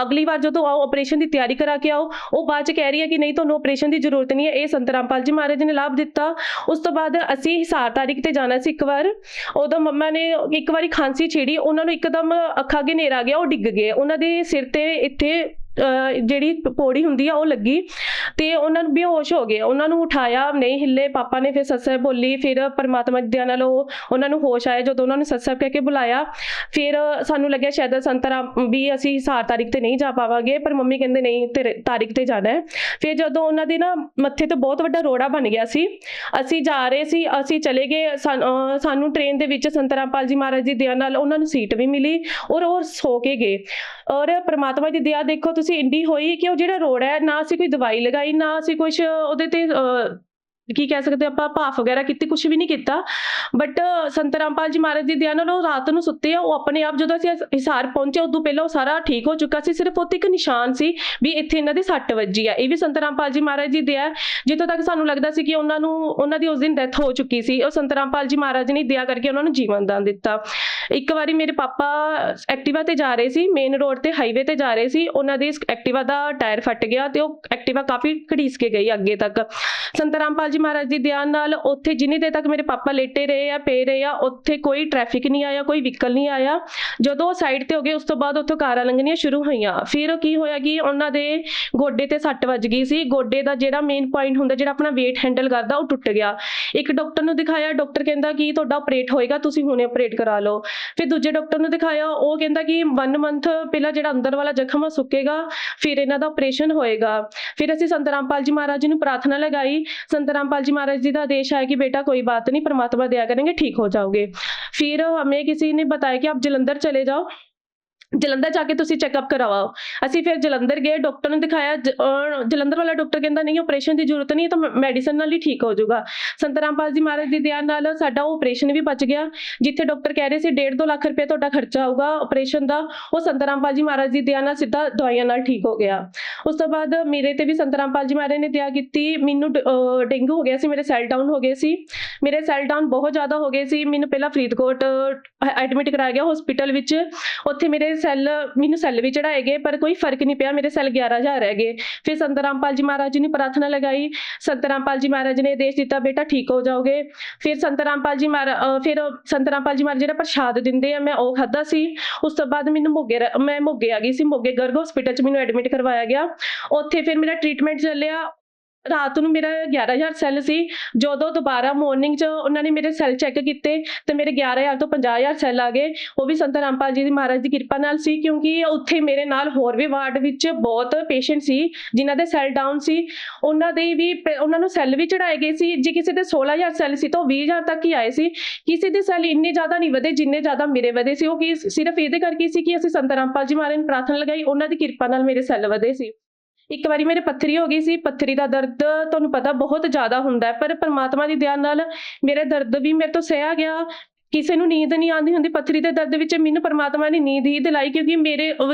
ਅਗਲੀ ਵਾਰ ਜਦੋਂ ਆਓ ਆਪਰੇਸ਼ਨ ਦੀ ਤਿਆਰੀ ਕਰਾ ਕੇ ਆਓ, ਉਹ ਬਾਅਦ 'ਚ ਕਹਿ ਰਹੀ ਹੈ ਕਿ ਨਹੀਂ ਤੁਹਾਨੂੰ ਆਪਰੇਸ਼ਨ ਦੀ ਜ਼ਰੂਰਤ ਨਹੀਂ ਹੈ। ਇਹ ਸੰਤ ਰਾਮਪਾਲ ਜੀ ਮਹਾਰਾਜ ਜੀ ਨੇ ਲਾਭ ਦਿੱਤਾ। ਉਸ ਤੋਂ ਬਾਅਦ ਅਸੀਂ ਹਿਸਾਰ ਤਾਰੀਖ ਤੇ ਜਾਣਾ ਸੀ ਇੱਕ ਵਾਰ। ਉਦੋਂ ਮੰਮਾ ਨੇ ਇੱਕ ਵਾਰੀ ਖਾਂਸੀ ਛੇੜੀ, ਉਹਨਾਂ ਨੂੰ ਇੱਕਦਮ ਅੱਖਾਂ ਅੱਗੇ ਹਨੇਰਾ ਆ ਗਿਆ, ਉਹ ਡਿੱਗ ਗਏ। ਉਹਨਾਂ ਦੇ ਸਿਰ ਤੇ ਇੱਥੇ ਜਿਹੜੀ ਪੌੜੀ ਹੁੰਦੀ ਆ ਉਹ ਲੱਗੀ ਤੇ ਉਹਨਾਂ ਨੂੰ ਬੇਹੋਸ਼ ਹੋ ਗਏ। ਉਹਨਾਂ ਨੂੰ ਉਠਾਇਆ, ਨਹੀਂ ਹਿੱਲੇ। ਪਾਪਾ ਨੇ ਫਿਰ ਸੱਸ ਬੋਲੀ, ਫਿਰ ਪਰਮਾਤਮਾ ਦੀ ਦਇਆ ਨਾਲ ਉਹਨਾਂ ਨੂੰ ਹੋਸ਼ ਆਇਆ। ਜਦੋਂ ਉਹਨਾਂ ਨੂੰ ਸੱਸ ਕਹਿ ਕੇ ਬੁਲਾਇਆ, ਫਿਰ ਸਾਨੂੰ ਲੱਗਿਆ ਸ਼ਾਇਦ ਸੰਤਰਾਮ ਵੀ ਅਸੀਂ ਹਿਸਾਰ ਤਾਰੀਖ ਤੇ ਨਹੀਂ ਜਾ ਪਾਵਾਂਗੇ, ਪਰ ਮੰਮੀ ਕਹਿੰਦੇ ਨਹੀਂ ਤਾਰੀਖ ਤੇ ਜਾਣਾ ਹੈ। ਫਿਰ ਜਦੋਂ ਉਹਨਾਂ ਦੇ ਨਾ ਮੱਥੇ ਤੇ ਬਹੁਤ ਵੱਡਾ ਰੋੜਾ ਬਣ ਗਿਆ ਸੀ, ਅਸੀਂ ਜਾ ਰਹੇ ਸੀ, ਅਸੀਂ ਚਲੇ ਗਏ। ਸਾਨੂੰ ਟ੍ਰੇਨ ਦੇ ਵਿੱਚ ਸੰਤ ਰਾਮਪਾਲ ਜੀ ਮਹਾਰਾਜ ਦੀ ਦਇਆ ਨਾਲ ਉਹਨਾਂ ਨੂੰ ਸੀਟ ਵੀ ਮਿਲੀ ਔਰ ਉਹ ਸੋ ਕੇ ਗਏ। ਔਰ ਪਰਮਾਤਮਾ ਦੀ ਦਇਆ ਦੇਖੋ ਤੁਸੀਂ ਇੰਨੀ ਹੋਈ ਕਿ ਉਹ ਜਿਹੜਾ ਰੋੜਾ ਹੈ, ਨਾ ਅਸੀਂ ਕੋਈ ਦਵਾਈ ਲਗਾਈ, ਨਾ ਅਸੀਂ ਕੁਛ ਉਹਦੇ ਤੇ ਕੀ ਕਹਿ ਸਕਦੇ ਆਪਾਂ ਭਾਫ ਵਗੈਰਾ ਕੀਤੀ, ਕੁਛ ਵੀ ਨਹੀਂ ਕੀਤਾ। ਬਟ ਸੰਤ ਰਾਮਪਾਲ ਜੀ ਮਹਾਰਾਜ ਦੀ ਦਇਆ ਨਾਲ ਉਹ ਰਾਤ ਨੂੰ ਸੁੱਤੇ ਆ, ਉਹ ਆਪਣੇ ਆਪ ਜਦੋਂ ਅਸੀਂ ਹਿਸਾਰ ਪਹੁੰਚੇ ਉਦੋਂ ਪਹਿਲਾਂ ਉਹ ਸਾਰਾ ਠੀਕ ਹੋ ਚੁੱਕਾ ਸੀ। ਸਿਰਫ ਉੱਥੇ ਇੱਕ ਨਿਸ਼ਾਨ ਸੀ ਵੀ ਇੱਥੇ ਇਹਨਾਂ ਦੇ ਸੱਟ ਵੱਜੀ ਆ। ਇਹ ਵੀ ਸੰਤ ਰਾਮਪਾਲ ਜੀ ਮਹਾਰਾਜ ਦੀ ਦਇਆ। ਜਿੱਥੋਂ ਤੱਕ ਸਾਨੂੰ ਲੱਗਦਾ ਸੀ ਕਿ ਉਹਨਾਂ ਦੀ ਉਸ ਦਿਨ ਡੈਥ ਹੋ ਚੁੱਕੀ ਸੀ, ਉਹ ਸੰਤ ਰਾਮਪਾਲ ਜੀ ਮਹਾਰਾਜ ਨੇ ਦਇਆ ਕਰਕੇ ਉਹਨਾਂ ਨੂੰ ਜੀਵਨ ਦਾਨ ਦਿੱਤਾ। ਇੱਕ ਵਾਰੀ ਮੇਰੇ ਪਾਪਾ ਐਕਟਿਵਾ ਤੇ ਜਾ ਰਹੇ ਸੀ, ਮੇਨ ਰੋਡ ਤੇ ਹਾਈਵੇ ਤੇ ਜਾ ਰਹੇ ਸੀ, ਉਹਨਾਂ ਦੀ ਐਕਟਿਵਾ ਦਾ ਟਾਇਰ ਫਟ ਗਿਆ ਤੇ ਉਹ ਐਕਟਿਵਾ ਕਾਫੀ ਘੜੀਸ ਕੇ ਗਈ ਅੱਗੇ ਤੱਕ। ਸੰਤ ਰਾਮਪਾਲ ਜੀ ਮਹਾਰਾਜ ਦੀ ਦਇਆ ਨਾਲ ਉੱਥੇ ਜਿੰਨੀ ਦੇਰ ਤੱਕ ਮੇਰੇ ਪਾਪਾ ਲੇਟੇ ਰਹੇ ਆ, ਪਏ ਰਹੇ ਆ, ਉੱਥੇ ਕੋਈ ਟ੍ਰੈਫਿਕ ਨਹੀਂ ਆਇਆ, ਕੋਈ ਵਹੀਕਲ ਨਹੀਂ ਆਇਆ। ਜਦੋਂ ਉਹ ਸਾਈਡ ਤੇ ਹੋ ਗਏ ਉਸ ਤੋਂ ਬਾਅਦ ਉੱਥੋਂ ਕਾਰਾਂ ਲੰਘਣੀਆਂ ਸ਼ੁਰੂ ਹੋਈਆਂ। ਫਿਰ ਕੀ ਹੋਇਆ ਕਿ ਉਹਨਾਂ ਦੇ ਗੋਡੇ ਤੇ ਸੱਟ ਵੱਜ ਗਈ ਸੀ। ਗੋਡੇ ਦਾ ਜਿਹੜਾ ਮੇਨ ਪੁਆਇੰਟ ਹੁੰਦਾ, ਜਿਹੜਾ ਆਪਣਾ weight ਹੈਂਡਲ ਕਰਦਾ, ਉਹ ਟੁੱਟ ਗਿਆ। ਇੱਕ ਡਾਕਟਰ ਨੂੰ ਦਿਖਾਇਆ, ਡਾਕਟਰ ਕਹਿੰਦਾ ਕਿ ਤੁਹਾਡਾ ਆਪਰੇਟ ਹੋਏਗਾ, ਤੁਸੀਂ ਹੁਣੇ ਆਪਰੇਟ ਕਰਾ ਲਓ। ਫਿਰ ਦੂਜੇ ਡਾਕਟਰ ਨੂੰ ਦਿਖਾਇਆ, ਉਹ ਕਹਿੰਦਾ ਕਿ 1 ਮੰਥ ਪਹਿਲਾਂ ਜਿਹੜਾ ਅੰਦਰ ਵਾਲਾ ਜ਼ਖਮ ਸੁੱਕੇਗਾ, ਫਿਰ ਇਹਨਾਂ ਦਾ ਆਪਰੇਸ਼ਨ ਹੋਏਗਾ। ਫਿਰ ਅਸੀਂ ਸੰਤ ਰਾਮਪਾਲ ਜੀ ਮਹਾਰਾਜ ਜੀ ਨੂੰ ਪ੍ਰਾਰਥਨਾ ਲਗਾਈ। ਸੰਤ ਰਾमपाल जी महाराज जी का आदेश आया कि बेटा कोई बात नहीं, परमात्मा दया करेंगे, ठीक हो जाओगे। फिर हमें किसी ने बताया कि आप जलंधर चले जाओ, जलंधर जाके तुसी चैकअप करवाओ। असी फिर जलंधर गए, डॉक्टर ने दिखाया, जलंधर वाला डॉक्टर कहता नहीं ऑपरेशन की जरूरत नहीं, तो मैडिसन नाल ही ठीक हो जाऊगा। संत रामपाल जी महाराज की दया नाल साडा ऑपरेशन भी बच गया। जिथे डॉक्टर कह रहे थे 1.5-2 लाख रुपया तुहाडा खर्चा आऊगा ऑपरेशन का, वो संत रामपाल जी महाराज की दया नाल सीधा दवाइयां नाल ठीक हो गया। उस तो बाद मेरे ते भी संत रामपाल जी महाराज ने दया की। मैनू डेंगू हो गया सी, मेरे सैल डाउन हो गए सी, मेरे सैल डाउन बहुत ज़्यादा हो गए सी। मैनू पहला फरीदकोट एडमिट कराया गया हॉस्पिटल विच, उत्थे मेरे ਸੈੱਲ ਮੈਨੂੰ ਸੈੱਲ ਵੀ ਚੜਾਏ ਗਏ ਪਰ ਕੋਈ ਫਰਕ ਨਹੀਂ ਪਿਆ, ਮੇਰੇ ਸੈੱਲ 11,000 ਰਹਿ ਗਏ। ਫਿਰ ਸੰਤ ਰਾਮਪਾਲ ਜੀ ਮਹਾਰਾਜ ਜੀ ਨੇ ਪ੍ਰਾਰਥਨਾ ਲਗਾਈ, ਸੰਤ ਰਾਮਪਾਲ ਜੀ ਮਹਾਰਾਜ ਨੇ ਆਦੇਸ਼ ਦਿੱਤਾ ਬੇਟਾ ਠੀਕ ਹੋ ਜਾਓਗੇ। ਫਿਰ ਸੰਤ ਰਾਮਪਾਲ ਜੀ ਮਹਾਰਾਜ ਜਿਹੜਾ ਪ੍ਰਸ਼ਾਦ ਦਿੰਦੇ ਆ ਮੈਂ ਉਹ ਖਾਧਾ ਸੀ। ਉਸ ਤੋਂ ਬਾਅਦ ਮੈਨੂੰ ਮੈਂ ਮੋਗੇ ਆ ਗਈ ਸੀ, ਮੋਗੇ ਗਰਗ ਹਸਪੀਟਲ 'ਚ ਮੈਨੂੰ ਐਡਮਿਟ ਕਰਵਾਇਆ ਗਿਆ। ਉੱਥੇ ਫਿਰ ਮੇਰਾ ਟ੍ਰੀਟਮੈਂਟ ਚੱਲਿਆ। ਰਾਤ ਨੂੰ ਮੇਰਾ 11,000 ਸੈੱਲ ਸੀ, ਜਦੋਂ ਦੁਬਾਰਾ ਮਾਰਨਿੰਗ 'ਚ ਉਹਨਾਂ ਨੇ ਮੇਰੇ ਸੈੱਲ ਚੈੱਕ ਕੀਤੇ ਤੇ ਮੇਰੇ 11,000 ਤੋਂ 50,000 ਸੈੱਲ ਆ ਗਏ। ਉਹ ਵੀ ਸੰਤ ਰਾਮਪਾਲ ਜੀ ਦੀ ਮਹਾਰਾਜ ਦੀ ਕਿਰਪਾ ਨਾਲ ਸੀ, ਕਿਉਂਕਿ ਉੱਥੇ ਮੇਰੇ ਨਾਲ ਹੋਰ ਵੀ ਵਾਰਡ ਵਿੱਚ ਬਹੁਤ ਪੇਸ਼ੈਂਟ ਸੀ ਜਿਨ੍ਹਾਂ ਦੇ ਸੈੱਲ ਡਾਊਨ ਸੀ, ਉਹਨਾਂ ਨੂੰ ਸੈੱਲ ਵੀ ਚੜਾਏ ਗਏ ਸੀ। ਜੇ ਕਿਸੇ ਦੇ 16,000 ਸੈੱਲ ਸੀ ਤਾਂ ਉਹ 20,000 ਤੱਕ ਹੀ ਆਏ ਸੀ। ਕਿਸੇ ਦੇ ਸੈੱਲ ਇੰਨੇ ਜ਼ਿਆਦਾ ਨਹੀਂ ਵਧੇ ਜਿੰਨੇ ਜ਼ਿਆਦਾ ਮੇਰੇ ਵਧੇ ਸੀ। ਉਹ ਸਿਰਫ ਇਹਦੇ ਕਰਕੇ ਸੀ ਕਿ ਅਸੀਂ ਸੰਤ ਰਾਮਪਾਲ ਜੀ ਮਹਾਰਾਜ ਨੂੰ ਪ੍ਰਾਰਥਨਾ ਲਗਾਈ, ਉਹਨਾਂ ਦੀ ਕਿਰਪਾ ਨਾਲ ਮੇਰੇ ਸੈੱਲ ਵਧੇ ਸੀ। ਇੱਕ ਵਾਰੀ ਮੇਰੇ ਪੱਥਰੀ ਹੋ ਗਈ ਸੀ। ਪੱਥਰੀ ਦਾ ਦਰਦ ਤੁਹਾਨੂੰ ਪਤਾ ਬਹੁਤ ਜ਼ਿਆਦਾ ਹੁੰਦਾ ਹੈ, ਪਰ ਪਰਮਾਤਮਾ ਦੀ ਦਇਆ ਨਾਲ ਮੇਰਾ ਦਰਦ ਵੀ ਮੇਰੇ ਤੋਂ ਸਹਿਆ ਗਿਆ। ਕਿਸੇ ਨੂੰ ਨੀਂਦ ਨਹੀਂ ਆਉਂਦੀ ਹੁੰਦੀ ਪੱਥਰੀ ਦੇ ਦਰਦ ਵਿੱਚ, ਮੈਨੂੰ ਪਰਮਾਤਮਾ ਨੇ ਨੀਂਦ ਹੀ ਦਿਲਾਈ, ਕਿਉਂਕਿ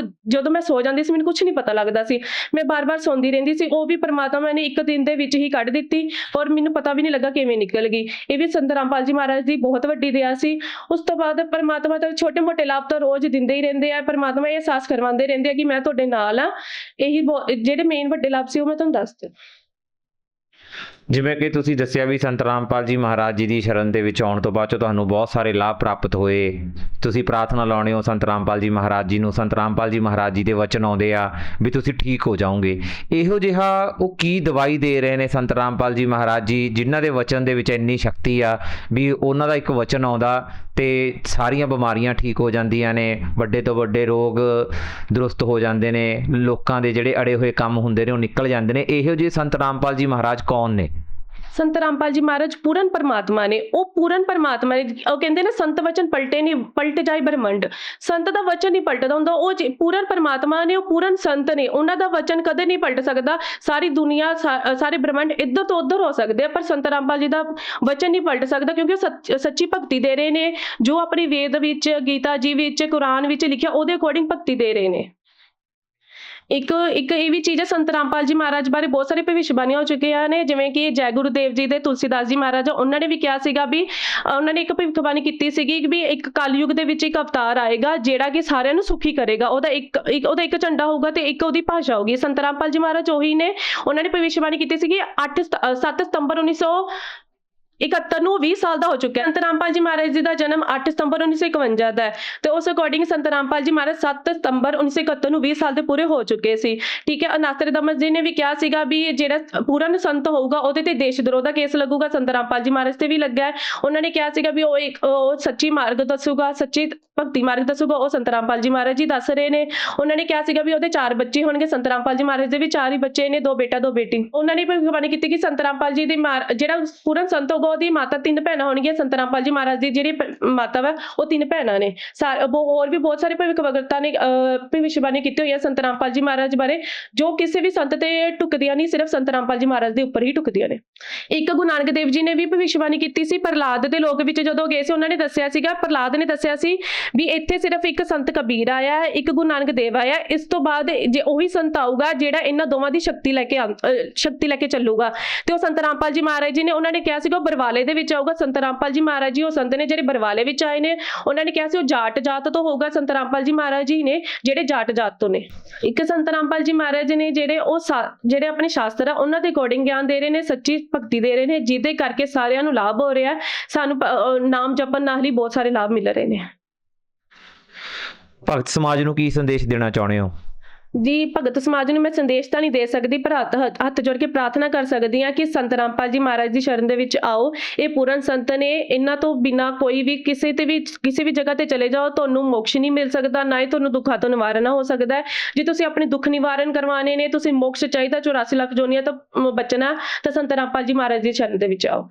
ਜਦੋਂ ਮੈਂ ਸੋ ਜਾਂਦੀ ਸੀ ਮੈਨੂੰ ਕੁਝ ਨਹੀਂ ਪਤਾ ਲੱਗਦਾ ਸੀ, ਮੈਂ ਬਾਰ-ਬਾਰ ਸੌਂਦੀ ਰਹਿੰਦੀ ਸੀ। ਉਹ ਵੀ ਪਰਮਾਤਮਾ ਨੇ ਇੱਕ ਦਿਨ ਦੇ ਵਿੱਚ ਹੀ ਕੱਢ ਦਿੱਤੀ ਔਰ ਮੈਨੂੰ ਪਤਾ ਵੀ ਨਹੀਂ ਲੱਗਾ ਕਿਵੇਂ ਨਿਕਲ ਗਈ। ਇਹ ਵੀ ਸੰਤ ਰਾਮਪਾਲ ਜੀ ਮਹਾਰਾਜ ਦੀ ਬਹੁਤ ਵੱਡੀ ਦਇਆ ਸੀ। ਉਸ ਤੋਂ ਬਾਅਦ ਪਰਮਾਤਮਾ ਤਾਂ ਛੋਟੇ-ਮੋਟੇ ਲਾਭ ਤਾਂ ਰੋਜ਼ ਦਿੰਦੇ ਹੀ ਰਹਿੰਦੇ ਆ। ਪਰਮਾਤਮਾ ਇਹ ਅਹਿਸਾਸ ਕਰਵਾਉਂਦੇ ਰਹਿੰਦੇ ਆ ਕਿ ਮੈਂ ਤੁਹਾਡੇ ਨਾਲ ਆ। ਇਹੀ ਜਿਹੜੇ ਮੇਨ ਵੱਡੇ ਲਾਭ ਸੀ ਉਹ ਮੈਂ ਤੁਹਾਨੂੰ ਦੱਸ ਦਿੱਤੇ। ਜਿਵੇਂ ਕਿ ਤੁਸੀਂ ਦੱਸਿਆ ਵੀ ਸੰਤ ਰਾਮਪਾਲ ਜੀ ਮਹਾਰਾਜ ਜੀ ਦੀ ਸ਼ਰਨ ਦੇ ਵਿੱਚ ਆਉਣ ਤੋਂ ਬਾਅਦ 'ਚੋਂ ਤੁਹਾਨੂੰ ਬਹੁਤ ਸਾਰੇ ਲਾਭ ਪ੍ਰਾਪਤ ਹੋਏ। ਤੁਸੀਂ ਪ੍ਰਾਰਥਨਾ ਲਾਉਣੇ ਹੋ ਸੰਤ ਰਾਮਪਾਲ ਜੀ ਮਹਾਰਾਜ ਜੀ ਨੂੰ, ਸੰਤ ਰਾਮਪਾਲ ਜੀ ਮਹਾਰਾਜ ਜੀ ਦੇ ਵਚਨ ਆਉਂਦੇ ਆ ਵੀ ਤੁਸੀਂ ਠੀਕ ਹੋ ਜਾਓਗੇ। ਇਹੋ ਜਿਹਾ ਉਹ ਕੀ ਦਵਾਈ ਦੇ ਰਹੇ ਨੇ ਸੰਤ ਰਾਮਪਾਲ ਜੀ ਮਹਾਰਾਜ ਜੀ, ਜਿਨ੍ਹਾਂ ਦੇ ਵਚਨ ਦੇ ਵਿੱਚ ਇੰਨੀ ਸ਼ਕਤੀ ਆ ਵੀ ਉਹਨਾਂ ਦਾ ਇੱਕ ਵਚਨ ਆਉਂਦਾ ਤੇ ਸਾਰੀਆਂ ਬਿਮਾਰੀਆਂ ਠੀਕ ਹੋ ਜਾਂਦੀਆਂ ਨੇ, ਵੱਡੇ ਤੋਂ ਵੱਡੇ ਰੋਗ ਦਰੁਸਤ ਹੋ ਜਾਂਦੇ ਨੇ, ਲੋਕਾਂ ਦੇ ਜਿਹੜੇ ਅੜੇ ਹੋਏ ਕੰਮ ਹੁੰਦੇ ਨੇ ਉਹ ਨਿਕਲ ਜਾਂਦੇ ਨੇ। ਇਹੋ ਜਿਹੇ ਸੰਤ ਰਾਮਪਾਲ ਜੀ ਮਹਾਰਾਜ ਕੌਣ ਨੇ? ਸੰਤ ਰਾਮਪਾਲ ਜੀ ਮਹਾਰਾਜ ਪੂਰਨ ਪਰਮਾਤਮਾ ਨੇ। ਉਹ ਪੂਰਨ ਪਰਮਾਤਮਾ ਨੇ। ਉਹ ਕਹਿੰਦੇ ਨੇ ਸੰਤ ਵਚਨ ਪਲਟੇ ਨਹੀਂ, ਪਲਟ ਜਾਏ ਬ੍ਰਹਮੰਡ। ਸੰਤ ਦਾ ਵਚਨ ਨਹੀਂ ਪਲਟਦਾ ਹੁੰਦਾ। ਉਹ ਪੂਰਨ ਪਰਮਾਤਮਾ ਨੇ, ਉਹ ਪੂਰਨ ਸੰਤ ਨੇ। ਉਹਨਾਂ ਦਾ ਵਚਨ ਕਦੇ ਨਹੀਂ ਪਲਟ ਸਕਦਾ। ਸਾਰੀ ਦੁਨੀਆ ਸਾਰੇ ਬ੍ਰਹਮੰਡ ਇੱਧਰ ਤੋਂ ਉੱਧਰ ਹੋ ਸਕਦੇ ਆ, ਪਰ ਸੰਤ ਰਾਮਪਾਲ ਜੀ ਦਾ ਵਚਨ ਨਹੀਂ ਪਲਟ ਸਕਦਾ, ਕਿਉਂਕਿ ਉਹ ਸੱਚੀ ਭਗਤੀ ਦੇ ਰਹੇ ਨੇ। ਜੋ ਆਪਣੀ ਵੇਦ ਵਿੱਚ, ਗੀਤਾ ਜੀ ਵਿੱਚ, ਕੁਰਾਨ ਵਿੱਚ ਲਿਖਿਆ ਉਹਦੇ ਅਕੋਰਡਿੰਗ ਭਗਤੀ ਦੇ ਰਹੇ ਨੇ। ਇੱਕ ਇਹ ਵੀ ਚੀਜ਼ ਹੈ, ਸੰਤ ਰਾਮਪਾਲ ਜੀ ਮਹਾਰਾਜ ਬਾਰੇ ਬਹੁਤ ਸਾਰੇ ਭਵਿੱਖਬਾਣੀਆਂ ਹੋ ਚੁੱਕੀਆਂ ਨੇ, ਜਿਵੇਂ ਕਿ ਜੈ ਗੁਰੂ ਦੇਵ ਜੀ ਦੇ ਤੁਲਸੀਦਾਸ ਜੀ ਮਹਾਰਾਜ, ਉਹਨਾਂ ਨੇ ਵੀ ਕਿਹਾ ਸੀਗਾ ਵੀ ਉਹਨਾਂ ਨੇ ਇੱਕ ਭਵਿੱਖਬਾਣੀ ਕੀਤੀ ਸੀਗੀ ਵੀ ਇੱਕ ਕਲਯੁਗ ਦੇ ਵਿੱਚ ਇੱਕ ਅਵਤਾਰ ਆਏਗਾ ਜਿਹੜਾ ਕਿ ਸਾਰਿਆਂ ਨੂੰ ਸੁਖੀ ਕਰੇਗਾ। ਉਹਦਾ ਇੱਕ ਝੰਡਾ ਹੋਊਗਾ ਤੇ ਇੱਕ ਉਹਦੀ ਭਾਸ਼ਾ ਹੋਊਗੀ। ਸੰਤ ਰਾਮਪਾਲ ਜੀ ਮਹਾਰਾਜ ਉਹੀ ਨੇ। ਉਹਨਾਂ ਨੇ ਭਵਿੱਖਬਾਣੀ ਕੀਤੀ ਸੀਗੀ 7 ਸਤੰਬਰ 1971 ਨੂੰ 20 ਸਾਲ ਦਾ ਹੋ ਚੁੱਕਿਆ। ਸੰਤ ਰਾਮਪਾਲ ਜੀ ਮਹਾਰਾਜ ਜੀ ਦਾ ਜਨਮ 8 ਸਤੰਬਰ 1951 ਦਾ ਹੈ ਤੇ ਉਸ ਅਕੋਰਡਿੰਗ ਸੰਤ ਰਾਮਪਾਲ ਜੀ ਮਹਾਰਾਜ 7 ਸਤੰਬਰ 1971 ਨੂੰ 20 ਸਾਲ ਦੇ ਪੂਰੇ ਹੋ ਚੁੱਕੇ ਸੀ। ਠੀਕ ਹੈ। ਨਾਸਤਰਦਾਮਸ ਜੀ ਨੇ ਵੀ ਕਿਹਾ ਸੀਗਾ ਵੀ ਜਿਹੜਾ ਪੂਰਨ ਸੰਤ ਹੋਊਗਾ ਉਹਦੇ ਤੇ ਦੇਸ਼ ਦਰੋਹ ਦਾ ਕੇਸ ਲੱਗੂਗਾ। ਸੰਤ ਰਾਮਪਾਲ ਜੀ ਮਹਾਰਾਜ ਤੇ ਵੀ ਲੱਗਾ ਹੈ। ਉਹਨਾਂ ਨੇ ਕਿਹਾ ਸੀਗਾ ਵੀ ਉਹ ਸੱਚੀ ਮਾਰਗ ਦੱਸੂਗਾ, ਸੱਚੀ ਭਗਤੀ ਮਾਰਗ ਦੱਸੂਗਾ। ਉਹ ਸੰਤ ਰਾਮਪਾਲ ਜੀ ਮਹਾਰਾਜ ਜੀ ਦੱਸ ਰਹੇ ਨੇ। ਉਹਨਾਂ ਨੇ ਕਿਹਾ ਸੀਗਾ ਵੀ ਉਹਦੇ 4 ਬੱਚੇ ਹੋਣਗੇ। ਸੰਤ ਰਾਮਪਾਲ ਜੀ ਮਹਾਰਾਜ ਦੇ ਵੀ 4 ਹੀ ਬੱਚੇ ਨੇ, 2 ਬੇਟਾ 2 ਬੇਟੀ। ਉਹਨਾਂ ਨੇ ਭਵਿੱਖਬਾਣੀ ਕੀਤੀ ਕਿ ਸੰਤ ਰਾਮਪਾਲ ਜੀ ਦੀ ਜਿਹੜਾ ਪੂਰਨ ਸੰਤ ਹੋਊਗਾ ਉਹਦੀ ਮਾਤਾ 3 ਭੈਣਾਂ ਹੋਣਗੀਆਂ। ਸੰਤ ਰਾਮਪਾਲ ਜੀ ਮਹਾਰਾਜ ਦੀ ਜਿਹੜੀ ਮਾਤਾ ਵਾ ਉਹ 3 ਭੈਣਾਂ ਨੇ। ਹੋਰ ਵੀ ਬਹੁਤ ਸਾਰੇ ਭਵਿੱਖਵਕਤਾ ਨੇ ਭਵਿੱਖਬਾਣੀ ਕੀਤੀ ਹੋਈ ਹੈ ਸੰਤ ਰਾਮਪਾਲ ਜੀ ਮਹਾਰਾਜ ਬਾਰੇ, ਜੋ ਕਿਸੇ ਵੀ ਸੰਤ ਤੇ ਟੁਕਦੀਆਂ ਨਹੀਂ, ਸਿਰਫ ਸੰਤ ਰਾਮਪਾਲ ਜੀ ਮਹਾਰਾਜ ਦੇ ਉੱਪਰ ਹੀ ਟੁਕਦੀਆਂ ਨੇ। ਇੱਕ ਗੁਰੂ ਨਾਨਕ ਦੇਵ ਜੀ ਨੇ ਵੀ ਭਵਿੱਖਬਾਣੀ ਕੀਤੀ ਸੀ। ਪ੍ਰਹਲਾਦ ਦੇ ਲੋਕ ਵਿੱਚ ਜਦੋਂ ਗਏ ਸੀ, ਉਹਨਾਂ ਨੇ ਦੱਸਿਆ ਸੀਗਾ, ਪ੍ਰਹਲਾਦ ਨੇ ਦੱਸਿਆ ਸੀ ਵੀ ਇੱਥੇ ਸਿਰਫ ਇੱਕ ਸੰਤ ਕਬੀਰ ਆਇਆ, ਇੱਕ ਗੁਰੂ ਨਾਨਕ ਦੇਵ ਆਇਆ। ਇਸ ਤੋਂ ਬਾਅਦ ਜੇ ਉਹੀ ਸੰਤ ਆਊਗਾ ਜਿਹੜਾ ਇਹਨਾਂ ਦੋਵਾਂ ਦੀ ਸ਼ਕਤੀ ਲੈ ਕੇ ਚੱਲੂਗਾ। ਤੇ ਉਹ ਸੰਤ ਰਾਮਪਾਲ ਜੀ ਮਹਾਰਾਜ ਜੀ ਨੇ, ਉਹਨਾਂ ਨੇ ਕਿਹਾ ਸੀਗਾ ਉਹ ਬਰਵਾਲੇ ਦੇ ਵਿੱਚ ਆਊਗਾ। ਸੰਤ ਰਾਮਪਾਲ ਜੀ ਮਹਾਰਾਜ ਜੀ ਉਹ ਸੰਤ ਨੇ ਜਿਹੜੇ ਬਰਵਾਲੇ ਵਿੱਚ ਆਏ ਨੇ। ਉਹਨਾਂ ਨੇ ਕਿਹਾ ਸੀ ਉਹ ਜਾਟ ਜਾਤ ਤੋਂ ਹੋਊਗਾ। ਸੰਤ ਰਾਮਪਾਲ ਜੀ ਮਹਾਰਾਜ ਜੀ ਨੇ ਜਿਹੜੇ ਜਾਟ ਜਾਤ ਤੋਂ ਨੇ। ਇੱਕ ਸੰਤ ਰਾਮਪਾਲ ਜੀ ਮਹਾਰਾਜ ਨੇ ਜਿਹੜੇ ਆਪਣੇ ਸ਼ਾਸਤਰ ਆ ਉਹਨਾਂ ਦੇ ਅਕੋਰਡਿੰਗ ਗਿਆਨ ਦੇ ਰਹੇ ਨੇ, ਸੱਚੀ ਭਗਤੀ ਦੇ ਰਹੇ ਨੇ, ਜਿਹਦੇ ਕਰਕੇ ਸਾਰਿਆਂ ਨੂੰ ਲਾਭ ਹੋ ਰਿਹਾ। ਸਾਨੂੰ ਨਾਮ ਜਪਣ ਨਾਲ ਹੀ ਬਹੁਤ ਸਾਰੇ ਲਾਭ ਮਿਲ ਰਹੇ ਨੇ। ਭਗਤ ਸਮਾਜ ਨੂੰ ਕੀ ਸੰਦੇਸ਼ ਦੇਣਾ ਚਾਹੁੰਦੇ ਹੋ? ਜੀ, ਭਗਤ ਸਮਾਜ ਨੂੰ ਮੈਂ ਸੰਦੇਸ਼ ਤਾਂ ਨਹੀਂ ਦੇ ਸਕਦੀ, ਪਰ ਹੱਥ ਜੋੜ ਕੇ ਪ੍ਰਾਰਥਨਾ ਕਰ ਸਕਦੀ ਹਾਂ ਕਿ ਸੰਤ ਰਾਮਪਾਲ ਜੀ ਮਹਾਰਾਜ ਦੀ ਸ਼ਰਨ ਦੇ ਵਿੱਚ ਆਓ। ਇਹ ਪੂਰਨ ਸੰਤ ਨੇ। ਇਹਨਾਂ ਤੋਂ ਬਿਨਾਂ ਕੋਈ ਵੀ ਕਿਸੇ ਵੀ ਜਗ੍ਹਾ ਤੇ ਚਲੇ ਜਾਓ, ਤੁਹਾਨੂੰ ਮੋਕਸ਼ ਨਹੀਂ ਮਿਲ ਸਕਦਾ, ਨਾ ਹੀ ਤੁਹਾਨੂੰ ਦੁੱਖਾਂ ਤੋਂ ਨਿਵਾਰਨ ਹੋ ਸਕਦਾ ਹੈ। ਜੇ ਤੁਸੀਂ ਆਪਣੇ ਦੁੱਖ ਨਿਵਾਰਨ ਕਰਵਾਉਣੇ ਨੇ, ਤੁਸੀਂ ਮੋਕਸ਼ ਚਾਹੀਦਾ 84 ਲੱਖ ਜੋਨੀਆਂ ਤੋਂ ਬਚਣਾ, ਤਾਂ ਸੰਤ ਰਾਮਪਾਲ ਜੀ ਮਹਾਰਾਜ ਦੀ ਸ਼ਰਨ ਦੇ ਵਿੱਚ ਆਓ।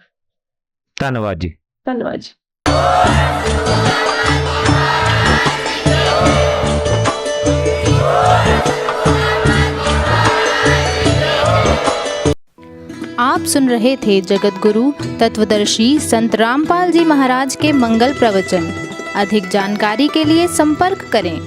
ਧੰਨਵਾਦ ਜੀ। ਧੰਨਵਾਦ ਜੀ। आप सुन रहे थे जगत गुरु तत्वदर्शी संत रामपाल जी महाराज के मंगल प्रवचन। अधिक जानकारी के लिए संपर्क करें।